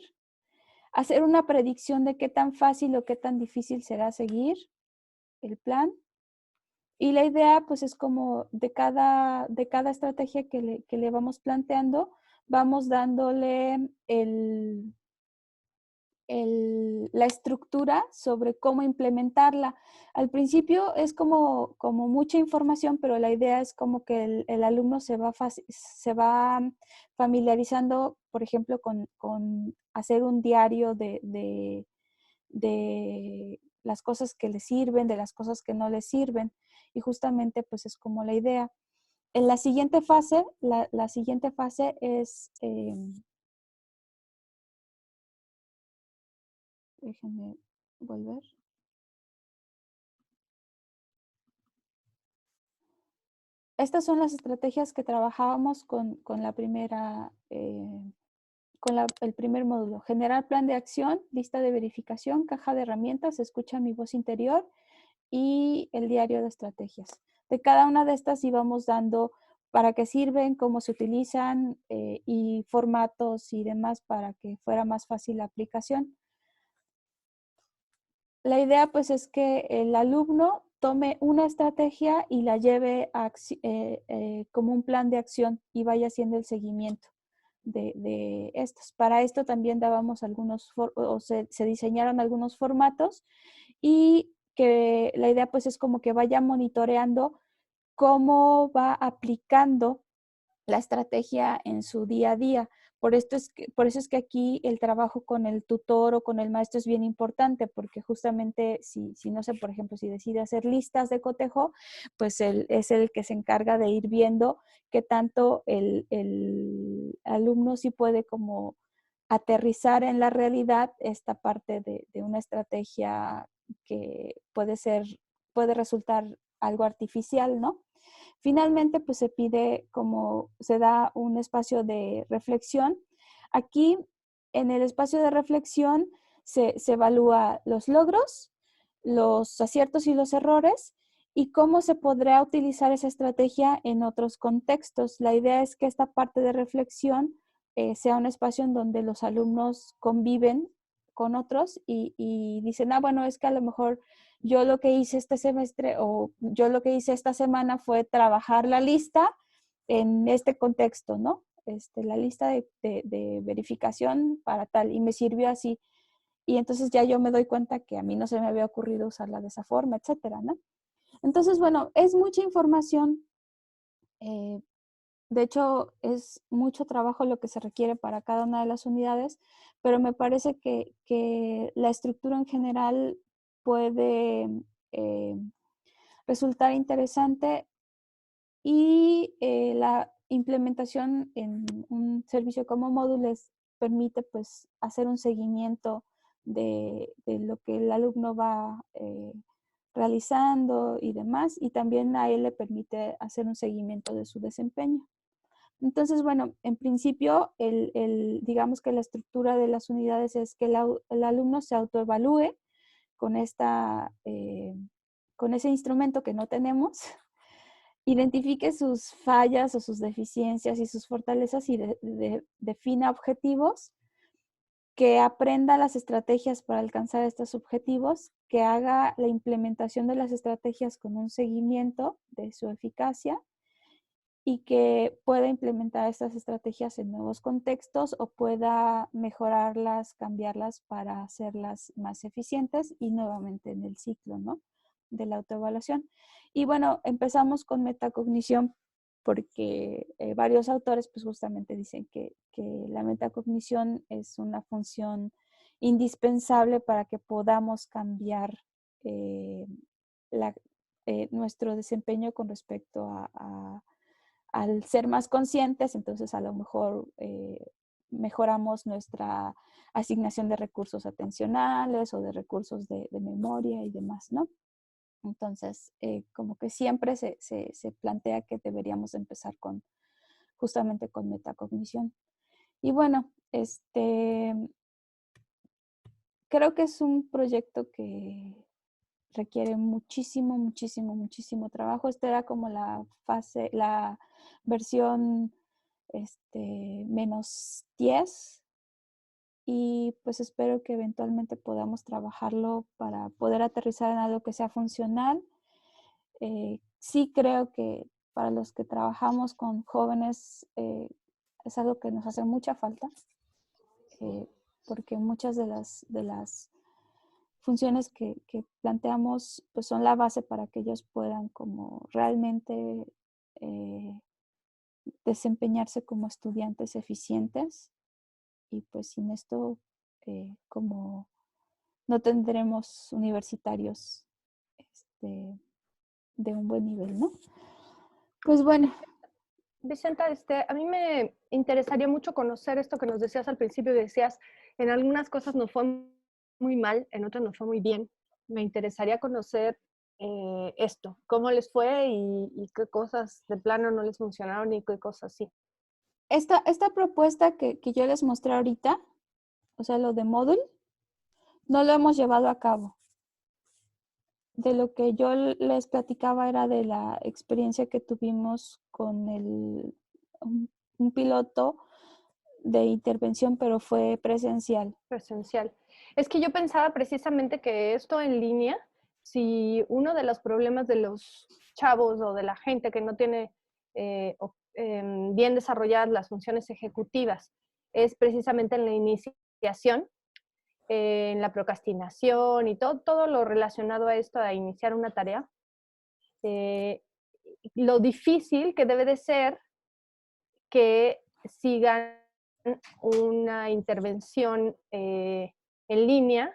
Hacer una predicción de qué tan fácil o qué tan difícil será seguir el plan. Y la idea, pues, es como de cada estrategia que le vamos planteando, vamos dándole la estructura sobre cómo implementarla. Al principio es como mucha información, pero la idea es como que el alumno se va familiarizando, por ejemplo, con hacer un diario de las cosas que le sirven, de las cosas que no le sirven. Y justamente pues es como la idea. En la siguiente fase, la siguiente fase es... déjenme volver. Estas son las estrategias que trabajábamos con la primera, el primer módulo. Generar plan de acción, lista de verificación, caja de herramientas, escucha mi voz interior y el diario de estrategias. De cada una de estas íbamos dando para qué sirven, cómo se utilizan y formatos y demás para que fuera más fácil la aplicación. La idea pues es que el alumno tome una estrategia y la lleve como un plan de acción y vaya haciendo el seguimiento de estos. Para esto también dábamos se diseñaron algunos formatos y que la idea pues es como que vaya monitoreando cómo va aplicando la estrategia en su día a día. Por eso es que aquí el trabajo con el tutor o con el maestro es bien importante, porque justamente si no sé, por ejemplo, si decide hacer listas de cotejo, pues él es el que se encarga de ir viendo qué tanto el alumno sí puede como aterrizar en la realidad esta parte de una estrategia que puede resultar algo artificial, ¿no? Finalmente, pues se da un espacio de reflexión. Aquí, en el espacio de reflexión, se evalúa los logros, los aciertos y los errores y cómo se podrá utilizar esa estrategia en otros contextos. La idea es que esta parte de reflexión sea un espacio en donde los alumnos conviven con otros y dicen, bueno, es que a lo mejor yo lo que hice este semestre o yo lo que hice esta semana fue trabajar la lista en este contexto, ¿no? La lista de verificación para tal y me sirvió así. Y entonces ya yo me doy cuenta que a mí no se me había ocurrido usarla de esa forma, etcétera, ¿no? Entonces, bueno, es mucha información. De hecho, es mucho trabajo lo que se requiere para cada una de las unidades, pero me parece que la estructura en general puede resultar interesante y la implementación en un servicio como Módules permite pues hacer un seguimiento de lo que el alumno va realizando y demás, y también a él le permite hacer un seguimiento de su desempeño. Entonces, bueno, en principio, digamos que la estructura de las unidades es que el alumno se autoevalúe con con ese instrumento que no tenemos, identifique sus fallas o sus deficiencias y sus fortalezas y defina objetivos que aprenda las estrategias para alcanzar estos objetivos, que haga la implementación de las estrategias con un seguimiento de su eficacia y que pueda implementar estas estrategias en nuevos contextos o pueda mejorarlas, cambiarlas para hacerlas más eficientes y nuevamente en el ciclo, ¿no?, de la autoevaluación. Y bueno, empezamos con metacognición porque varios autores pues justamente dicen que la metacognición es una función indispensable para que podamos cambiar nuestro desempeño con respecto al ser más conscientes. Entonces a lo mejor mejoramos nuestra asignación de recursos atencionales o de recursos de memoria y demás, ¿no? Entonces, como que siempre se plantea que deberíamos empezar justamente con metacognición. Y bueno, creo que es un proyecto que requiere muchísimo, muchísimo, muchísimo trabajo. Esta era como la versión -10, y pues espero que eventualmente podamos trabajarlo para poder aterrizar en algo que sea funcional. Sí creo que para los que trabajamos con jóvenes es algo que nos hace mucha falta, porque muchas de las funciones que planteamos pues son la base para que ellos puedan como realmente desempeñarse como estudiantes eficientes, y pues sin esto como no tendremos universitarios de un buen nivel, ¿no? Pues bueno. Vicenta, a mí me interesaría mucho conocer esto que nos decías al principio. Decías, en algunas cosas nos fue muy mal, en otras nos fue muy bien. Me interesaría conocer esto, cómo les fue y qué cosas de plano no les funcionaron y qué cosas sí. Esta propuesta que yo les mostré ahorita, o sea, lo de Moodle, no lo hemos llevado a cabo. De lo que yo les platicaba era de la experiencia que tuvimos con un piloto de intervención, pero fue presencial. Presencial. Es que yo pensaba precisamente que esto en línea, si uno de los problemas de los chavos o de la gente que no tiene bien desarrolladas las funciones ejecutivas es precisamente en la iniciación, en la procrastinación y todo lo relacionado a esto, a iniciar una tarea, lo difícil que debe de ser que sigan una intervención en línea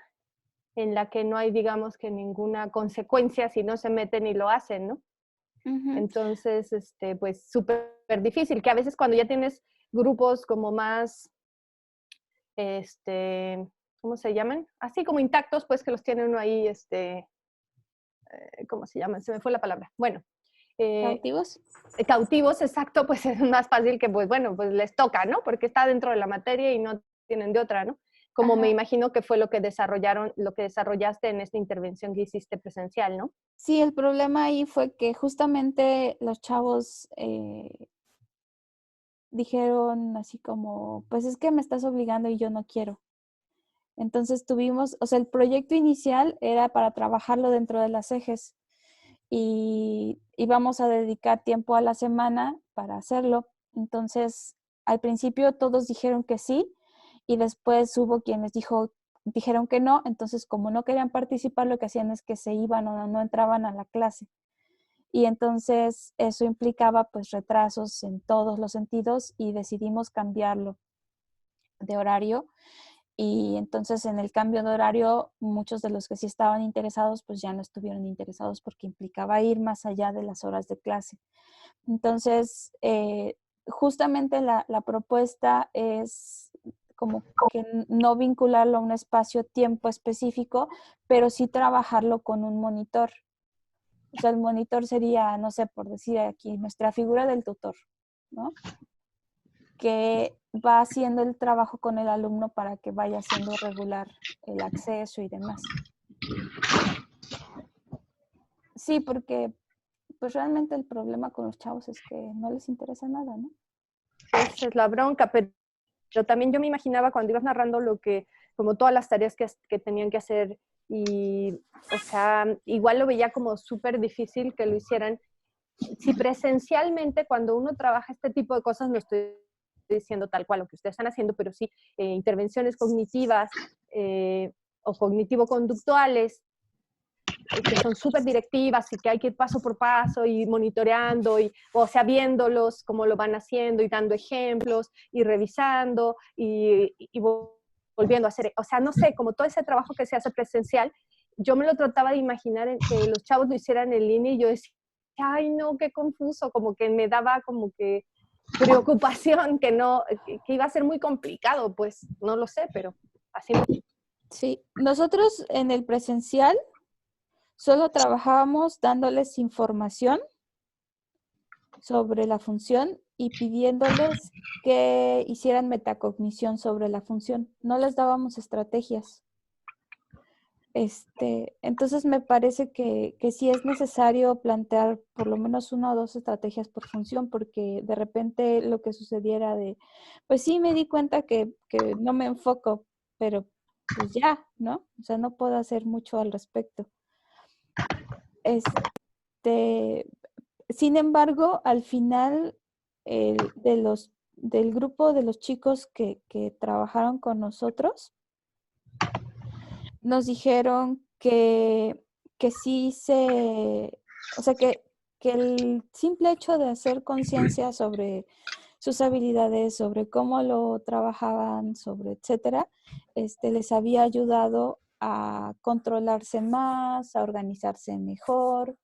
en la que no hay, digamos, que ninguna consecuencia si no se meten y lo hacen, ¿no? Uh-huh. Entonces, pues súper difícil, que a veces cuando ya tienes grupos como más, ¿cómo se llaman? Así como intactos, pues que los tiene uno ahí, ¿cómo se llaman? Se me fue la palabra. Bueno. ¿Cautivos? Cautivos, exacto, pues es más fácil que, pues bueno, pues les toca, ¿no? Porque está dentro de la materia y no tienen de otra, ¿no? Como Ajá. me imagino que fue lo que desarrollaste en esta intervención que hiciste presencial, ¿no? Sí, el problema ahí fue que justamente los chavos dijeron así como, pues es que me estás obligando y yo no quiero. Entonces tuvimos, o sea, el proyecto inicial era para trabajarlo dentro de las ejes y íbamos a dedicar tiempo a la semana para hacerlo. Entonces, al principio todos dijeron que sí y después hubo quienes dijeron que no. Entonces, como no querían participar, lo que hacían es que se iban o no entraban a la clase. Y entonces eso implicaba pues retrasos en todos los sentidos y decidimos cambiarlo de horario. Y entonces en el cambio de horario, muchos de los que sí estaban interesados, pues ya no estuvieron interesados porque implicaba ir más allá de las horas de clase. Entonces, justamente la propuesta es como que no vincularlo a un espacio-tiempo específico, pero sí trabajarlo con un monitor. O sea, el monitor sería, no sé, por decir aquí, nuestra figura del tutor, ¿no? Que va haciendo el trabajo con el alumno para que vaya haciendo regular el acceso y demás. Sí, porque pues realmente el problema con los chavos es que no les interesa nada, ¿no? Esa es la bronca, pero pero también yo me imaginaba cuando ibas narrando como todas las tareas que tenían que hacer y, o sea, igual lo veía como súper difícil que lo hicieran. Si presencialmente cuando uno trabaja este tipo de cosas, no estoy diciendo tal cual lo que ustedes están haciendo, pero sí intervenciones cognitivas o cognitivo-conductuales, que son súper directivas y que hay que ir paso por paso y monitoreando, o sea, viéndolos cómo lo van haciendo y dando ejemplos y revisando y volviendo a hacer, o sea, no sé, como todo ese trabajo que se hace presencial, yo me lo trataba de imaginar que los chavos lo hicieran en línea y yo decía, ay no, qué confuso, como que me daba como que preocupación que iba a ser muy complicado, pues no lo sé, pero así me... Sí, nosotros en el presencial solo trabajábamos dándoles información sobre la función y pidiéndoles que hicieran metacognición sobre la función. No les dábamos estrategias. Entonces me parece que sí es necesario plantear por lo menos 1 o 2 estrategias por función, porque de repente lo que sucediera pues sí me di cuenta que no me enfoco, pero pues ya, ¿no? O sea, no puedo hacer mucho al respecto. Sin embargo, al final del grupo de los chicos que trabajaron con nosotros, nos dijeron que sí o sea, que el simple hecho de hacer conciencia sobre sus habilidades, sobre cómo lo trabajaban, sobre etcétera, les había ayudado a controlarse más, a organizarse mejor,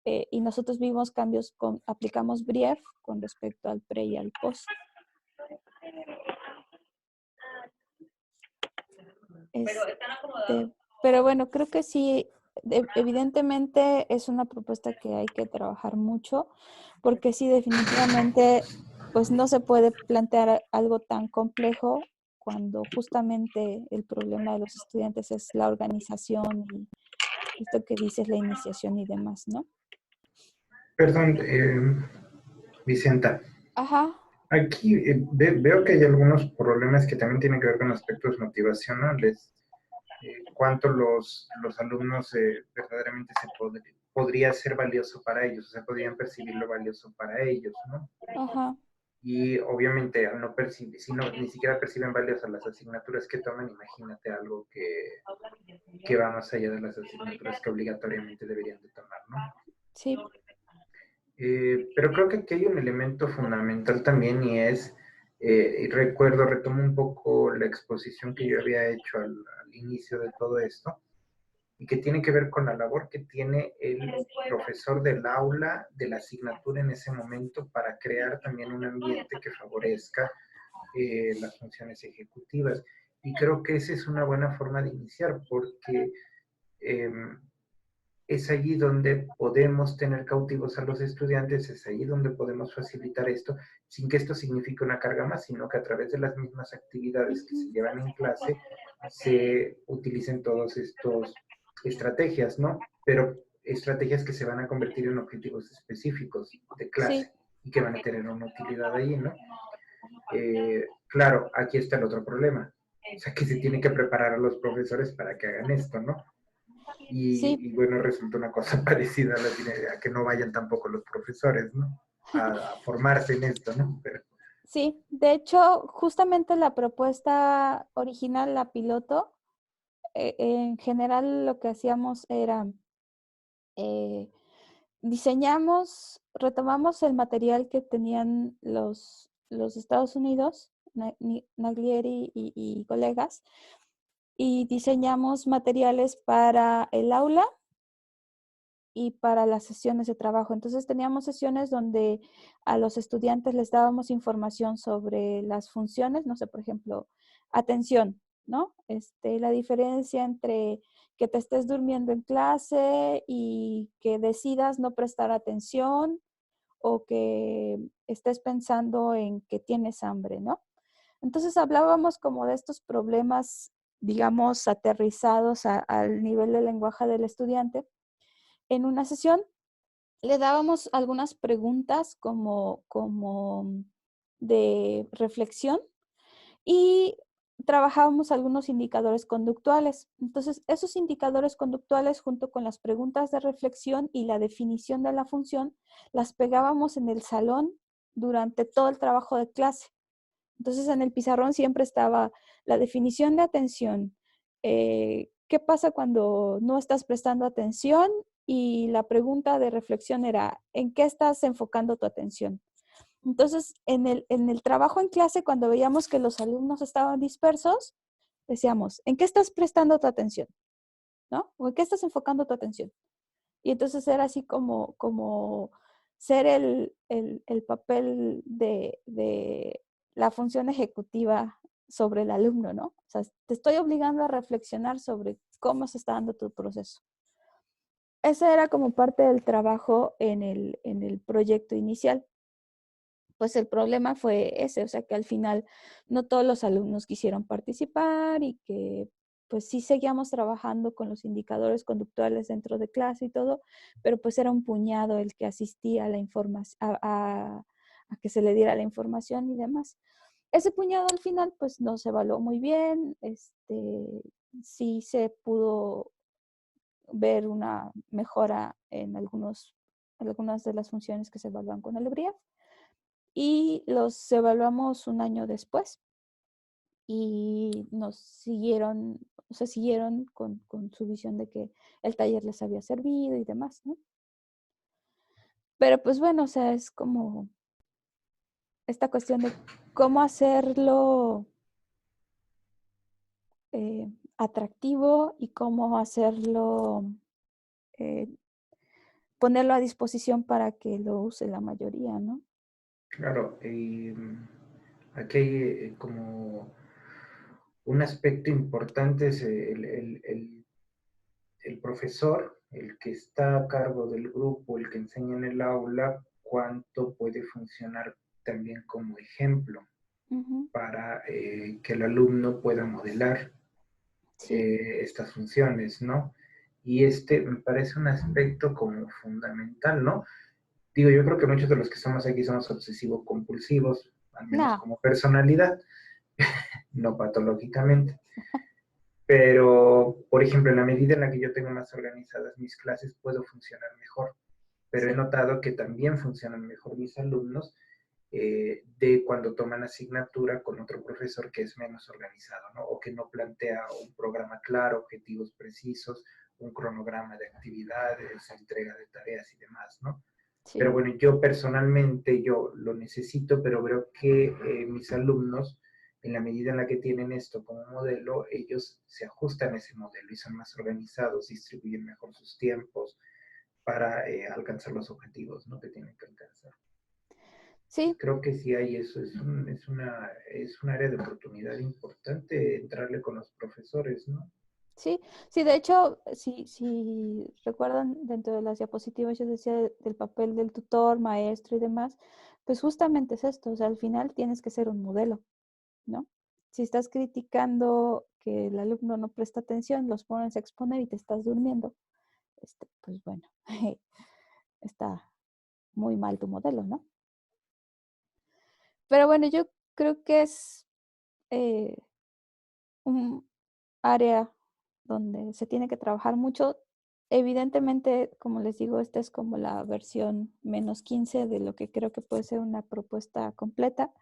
y nosotros vimos cambios, aplicamos Brief con respecto al pre y al post. Pero bueno, creo que sí, evidentemente es una propuesta que hay que trabajar mucho, porque sí, definitivamente, pues no se puede plantear algo tan complejo cuando justamente el problema de los estudiantes es la organización y esto que dices, la iniciación y demás, ¿no? Perdón, Vicenta. Ajá. Aquí veo que hay algunos problemas que también tienen que ver con aspectos motivacionales. Cuánto los alumnos verdaderamente podría ser valioso para ellos, o sea, podrían percibirlo valioso para ellos, ¿no? Ajá. Y obviamente al no percibir, si no, ni siquiera perciben valiosas las asignaturas que toman, imagínate algo que va más allá de las asignaturas que obligatoriamente deberían de tomar, ¿no? Sí. Pero creo que aquí hay un elemento fundamental también y es, y retomo un poco la exposición que yo había hecho al inicio de todo esto, y que tiene que ver con la labor que tiene el profesor del aula, de la asignatura en ese momento, para crear también un ambiente que favorezca las funciones ejecutivas. Y creo que esa es una buena forma de iniciar, porque es allí donde podemos tener cautivos a los estudiantes, es allí donde podemos facilitar esto, sin que esto signifique una carga más, sino que a través de las mismas actividades que se llevan en clase, se utilicen todas estas estrategias, ¿no? Pero estrategias que se van a convertir en objetivos específicos de clase Sí. y que van a tener una utilidad allí, ¿no? Claro, aquí está el otro problema. O sea, que se tiene que preparar a los profesores para que hagan esto, ¿no? Sí. Y bueno, resulta una cosa parecida a que no vayan tampoco los profesores, ¿no? A formarse en esto, ¿no? Pero... Sí, de hecho, justamente la propuesta original, la piloto, en general lo que hacíamos era retomamos el material que tenían los Estados Unidos, Naglieri y colegas, y diseñamos materiales para el aula y para las sesiones de trabajo. Entonces teníamos sesiones donde a los estudiantes les dábamos información sobre las funciones, no sé, por ejemplo, atención, ¿no? La diferencia entre que te estés durmiendo en clase y que decidas no prestar atención o que estés pensando en que tienes hambre, ¿no? Entonces hablábamos como de estos problemas, digamos, aterrizados al nivel del lenguaje del estudiante. En una sesión le dábamos algunas preguntas como de reflexión y trabajábamos algunos indicadores conductuales. Entonces, esos indicadores conductuales junto con las preguntas de reflexión y la definición de la función, las pegábamos en el salón durante todo el trabajo de clase. Entonces, en el pizarrón siempre estaba la definición de atención. ¿Qué pasa cuando no estás prestando atención? Y la pregunta de reflexión era, ¿en qué estás enfocando tu atención? Entonces, en el trabajo en clase, cuando veíamos que los alumnos estaban dispersos, decíamos, ¿en qué estás prestando tu atención? ¿No? ¿O en qué estás enfocando tu atención? Y entonces era así como ser el papel de la función ejecutiva sobre el alumno, ¿no? O sea, te estoy obligando a reflexionar sobre cómo se está dando tu proceso. Ese era como parte del trabajo en el proyecto inicial. Pues el problema fue ese, o sea que al final no todos los alumnos quisieron participar y que pues sí seguíamos trabajando con los indicadores conductuales dentro de clase y todo, pero pues era un puñado el que asistía a la información, a que se le diera la información y demás. Ese puñado al final pues no se evaluó muy bien, sí se pudo ver una mejora en algunas de las funciones que se evalúan con el BRIEF y los evaluamos un año después y siguieron con su visión de que el taller les había servido y demás, ¿no? Pero pues bueno, o sea, es como esta cuestión de cómo hacerlo atractivo y cómo hacerlo, ponerlo a disposición para que lo use la mayoría, ¿no? Claro, y aquí hay como un aspecto importante es el profesor, el que está a cargo del grupo, el que enseña en el aula, cuánto puede funcionar también como ejemplo para que el alumno pueda modelar Sí. estas funciones, ¿no? Y me parece un aspecto como fundamental, ¿no? Digo, yo creo que muchos de los que estamos aquí somos obsesivos compulsivos, al menos No. como personalidad, no patológicamente. Pero, por ejemplo, en la medida en la que yo tengo más organizadas mis clases, puedo funcionar mejor. Pero he Sí. notado que también funcionan mejor mis alumnos de cuando toman asignatura con otro profesor que es menos organizado, ¿no? O que no plantea un programa claro, objetivos precisos, un cronograma de actividades, entrega de tareas y demás, ¿no? Pero Sí. bueno, yo personalmente, yo lo necesito, pero veo que mis alumnos, en la medida en la que tienen esto como modelo, ellos se ajustan a ese modelo y son más organizados, distribuyen mejor sus tiempos para alcanzar los objetivos, ¿no? Que tienen que alcanzar. Sí. Creo que sí hay eso, es un área de oportunidad importante entrarle con los profesores, ¿no? Sí, sí, de hecho, si recuerdan, dentro de las diapositivas yo decía del papel del tutor, maestro y demás, pues justamente es esto, o sea, al final tienes que ser un modelo, ¿no? Si estás criticando que el alumno no presta atención, los pones a exponer y te estás durmiendo, pues bueno, está muy mal tu modelo, ¿no? Pero bueno, yo creo que es un área donde se tiene que trabajar mucho. Evidentemente, como les digo, esta es como la versión -15 de lo que creo que puede ser una propuesta completa.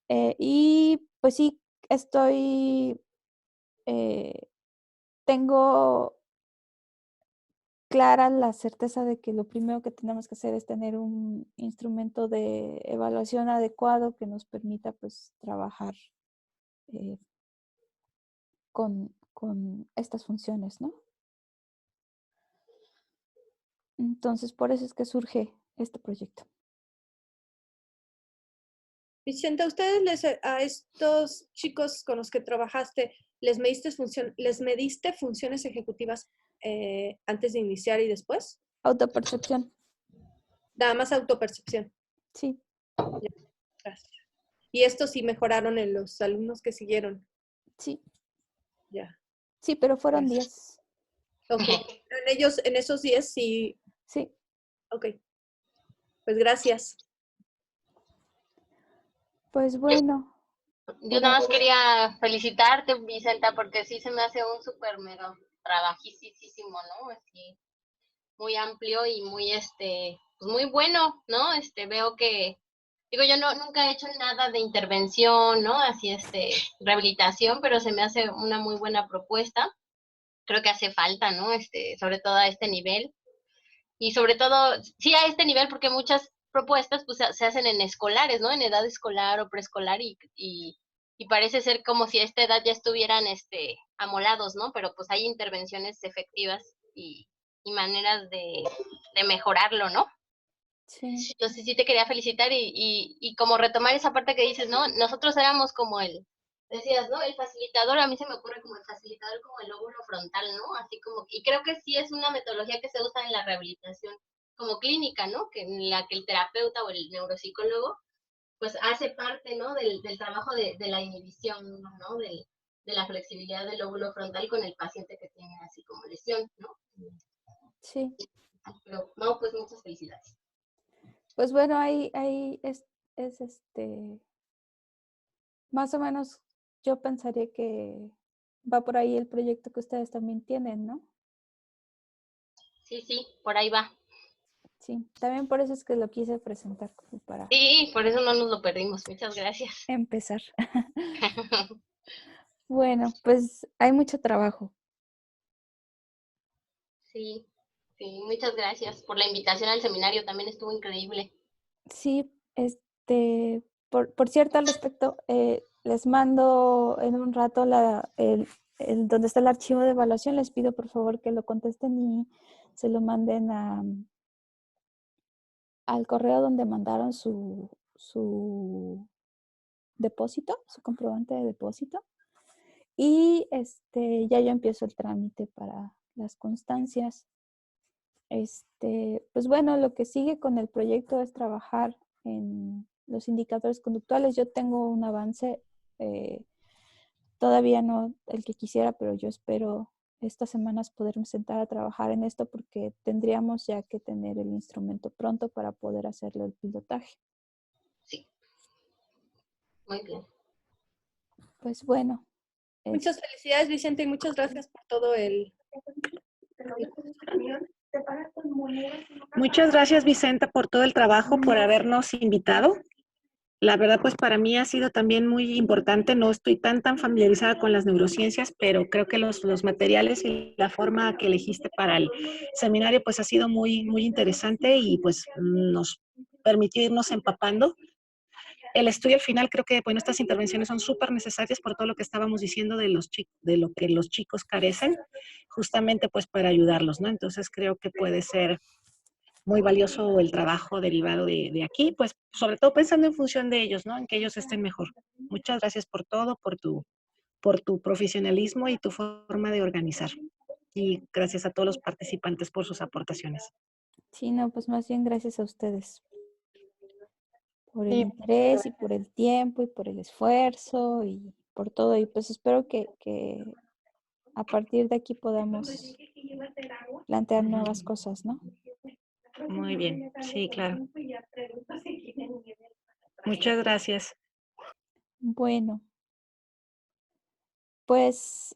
Y pues sí, eh, tengo clara la certeza de que lo primero que tenemos que hacer es tener un instrumento de evaluación adecuado que nos permita pues trabajar eh, con estas funciones, ¿no? Entonces, por eso es que surge este proyecto. Vicenta, a estos chicos con los que trabajaste, les mediste funciones ejecutivas antes de iniciar y después? Autopercepción, Nada más autopercepción. sí, Ya, gracias. Y esto sí mejoraron en los alumnos que siguieron. sí, Ya, sí, pero fueron gracias. 10. Ok. En esos 10 sí. Sí, Ok. Pues gracias. pues bueno, Yo nada más quería felicitarte, Vicenta, porque sí se me hace un súper mega trabajísimo, ¿no? Así, muy amplio y muy, pues muy bueno, ¿no? Veo que, digo, yo nunca he hecho nada de intervención, ¿no? Así, rehabilitación, pero se me hace una muy buena propuesta. Creo que hace falta, ¿no? Sobre todo a este nivel. Y sobre todo, sí a este nivel, porque muchas propuestas pues se hacen en escolares, ¿no? En edad escolar o preescolar y parece ser como si a esta edad ya estuvieran amolados, ¿no? Pero pues hay intervenciones efectivas y maneras de mejorarlo, ¿no? Sí, Entonces sí te quería felicitar y como retomar esa parte que dices, ¿no? Nosotros éramos como decías, ¿no? El facilitador, a mí se me ocurre como el facilitador como el lóbulo frontal, ¿no? Así como, y creo que sí es una metodología que se usa en la rehabilitación como clínica, ¿no? Que en la que el terapeuta o el neuropsicólogo, pues hace parte, ¿no? Del trabajo de la inhibición, ¿no? De la flexibilidad del lóbulo frontal con el paciente que tiene así como lesión, ¿no? sí. Pero, no, pues muchas felicidades. Pues bueno, ahí es más o menos yo pensaría que va por ahí el proyecto que ustedes también tienen, ¿no? Sí, por ahí va. Sí, también por eso es que lo quise presentar como para Sí, por eso no nos lo perdimos. Muchas gracias. empezar. Bueno, pues hay mucho trabajo. Sí, muchas gracias por la invitación al seminario. También estuvo increíble. Sí, por cierto, al respecto, les mando en un rato donde está el archivo de evaluación. Les pido por favor que lo contesten y se lo manden al correo donde mandaron su depósito, su comprobante de depósito. Y ya yo empiezo el trámite para las constancias. Pues bueno, lo que sigue con el proyecto es trabajar en los indicadores conductuales. Yo tengo un avance, todavía no el que quisiera, pero yo espero estas semanas poderme sentar a trabajar en esto porque tendríamos ya que tener el instrumento pronto para poder hacerlo el pilotaje. Sí, muy bien. Pues bueno. Muchas felicidades, Vicente, y muchas gracias por todo Muchas gracias, Vicenta, por todo el trabajo, por habernos invitado. La verdad, pues para mí ha sido también muy importante. No estoy tan familiarizada con las neurociencias, pero creo que los materiales y la forma que elegiste para el seminario, pues ha sido muy interesante y pues nos permitió irnos empapando. El estudio al final, creo que, bueno, estas intervenciones son súper necesarias por todo lo que estábamos diciendo de lo que los chicos carecen, justamente pues para ayudarlos, ¿no? Entonces creo que puede ser muy valioso el trabajo derivado de aquí, pues sobre todo pensando en función de ellos, ¿no? En que ellos estén mejor. Muchas gracias por todo, por tu profesionalismo y tu forma de organizar. Y gracias a todos los participantes por sus aportaciones. Sí, no, pues más bien gracias a ustedes por el Sí, interés y por el tiempo y por el esfuerzo y por todo. Y pues espero que a partir de aquí podamos plantear nuevas cosas, ¿no? muy bien, sí, claro. Muchas gracias. Bueno, pues,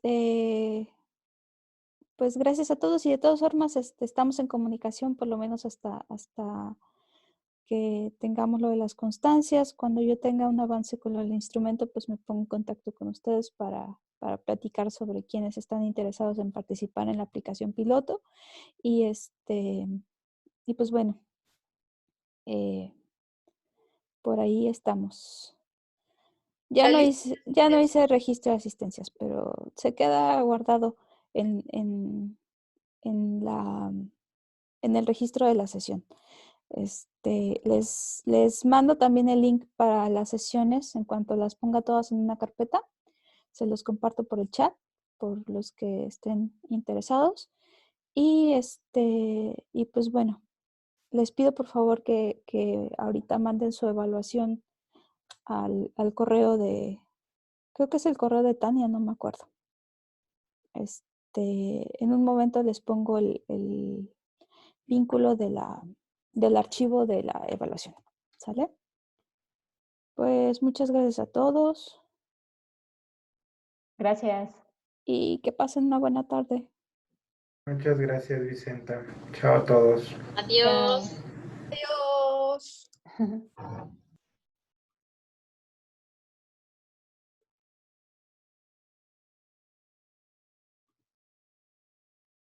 pues gracias a todos y de todas formas estamos en comunicación por lo menos hasta que tengamos lo de las constancias. Cuando yo tenga un avance con el instrumento, pues me pongo en contacto con ustedes para platicar sobre quienes están interesados en participar en la aplicación piloto. Y y pues bueno, por ahí estamos. Ya no hice registro de asistencias, pero se queda guardado en, en, en en el registro de la sesión. Les mando también el link para las sesiones en cuanto las ponga todas en una carpeta. Se los comparto por el chat, por los que estén interesados. Y y pues bueno, les pido por favor que ahorita manden su evaluación al correo creo que es el correo de Tania, no me acuerdo. En un momento les pongo el vínculo del archivo de la evaluación. ¿Sale? Pues muchas gracias a todos. Gracias. y que pasen una buena tarde. Muchas gracias, Vicenta. Chao a todos. Adiós. Adiós. Chao.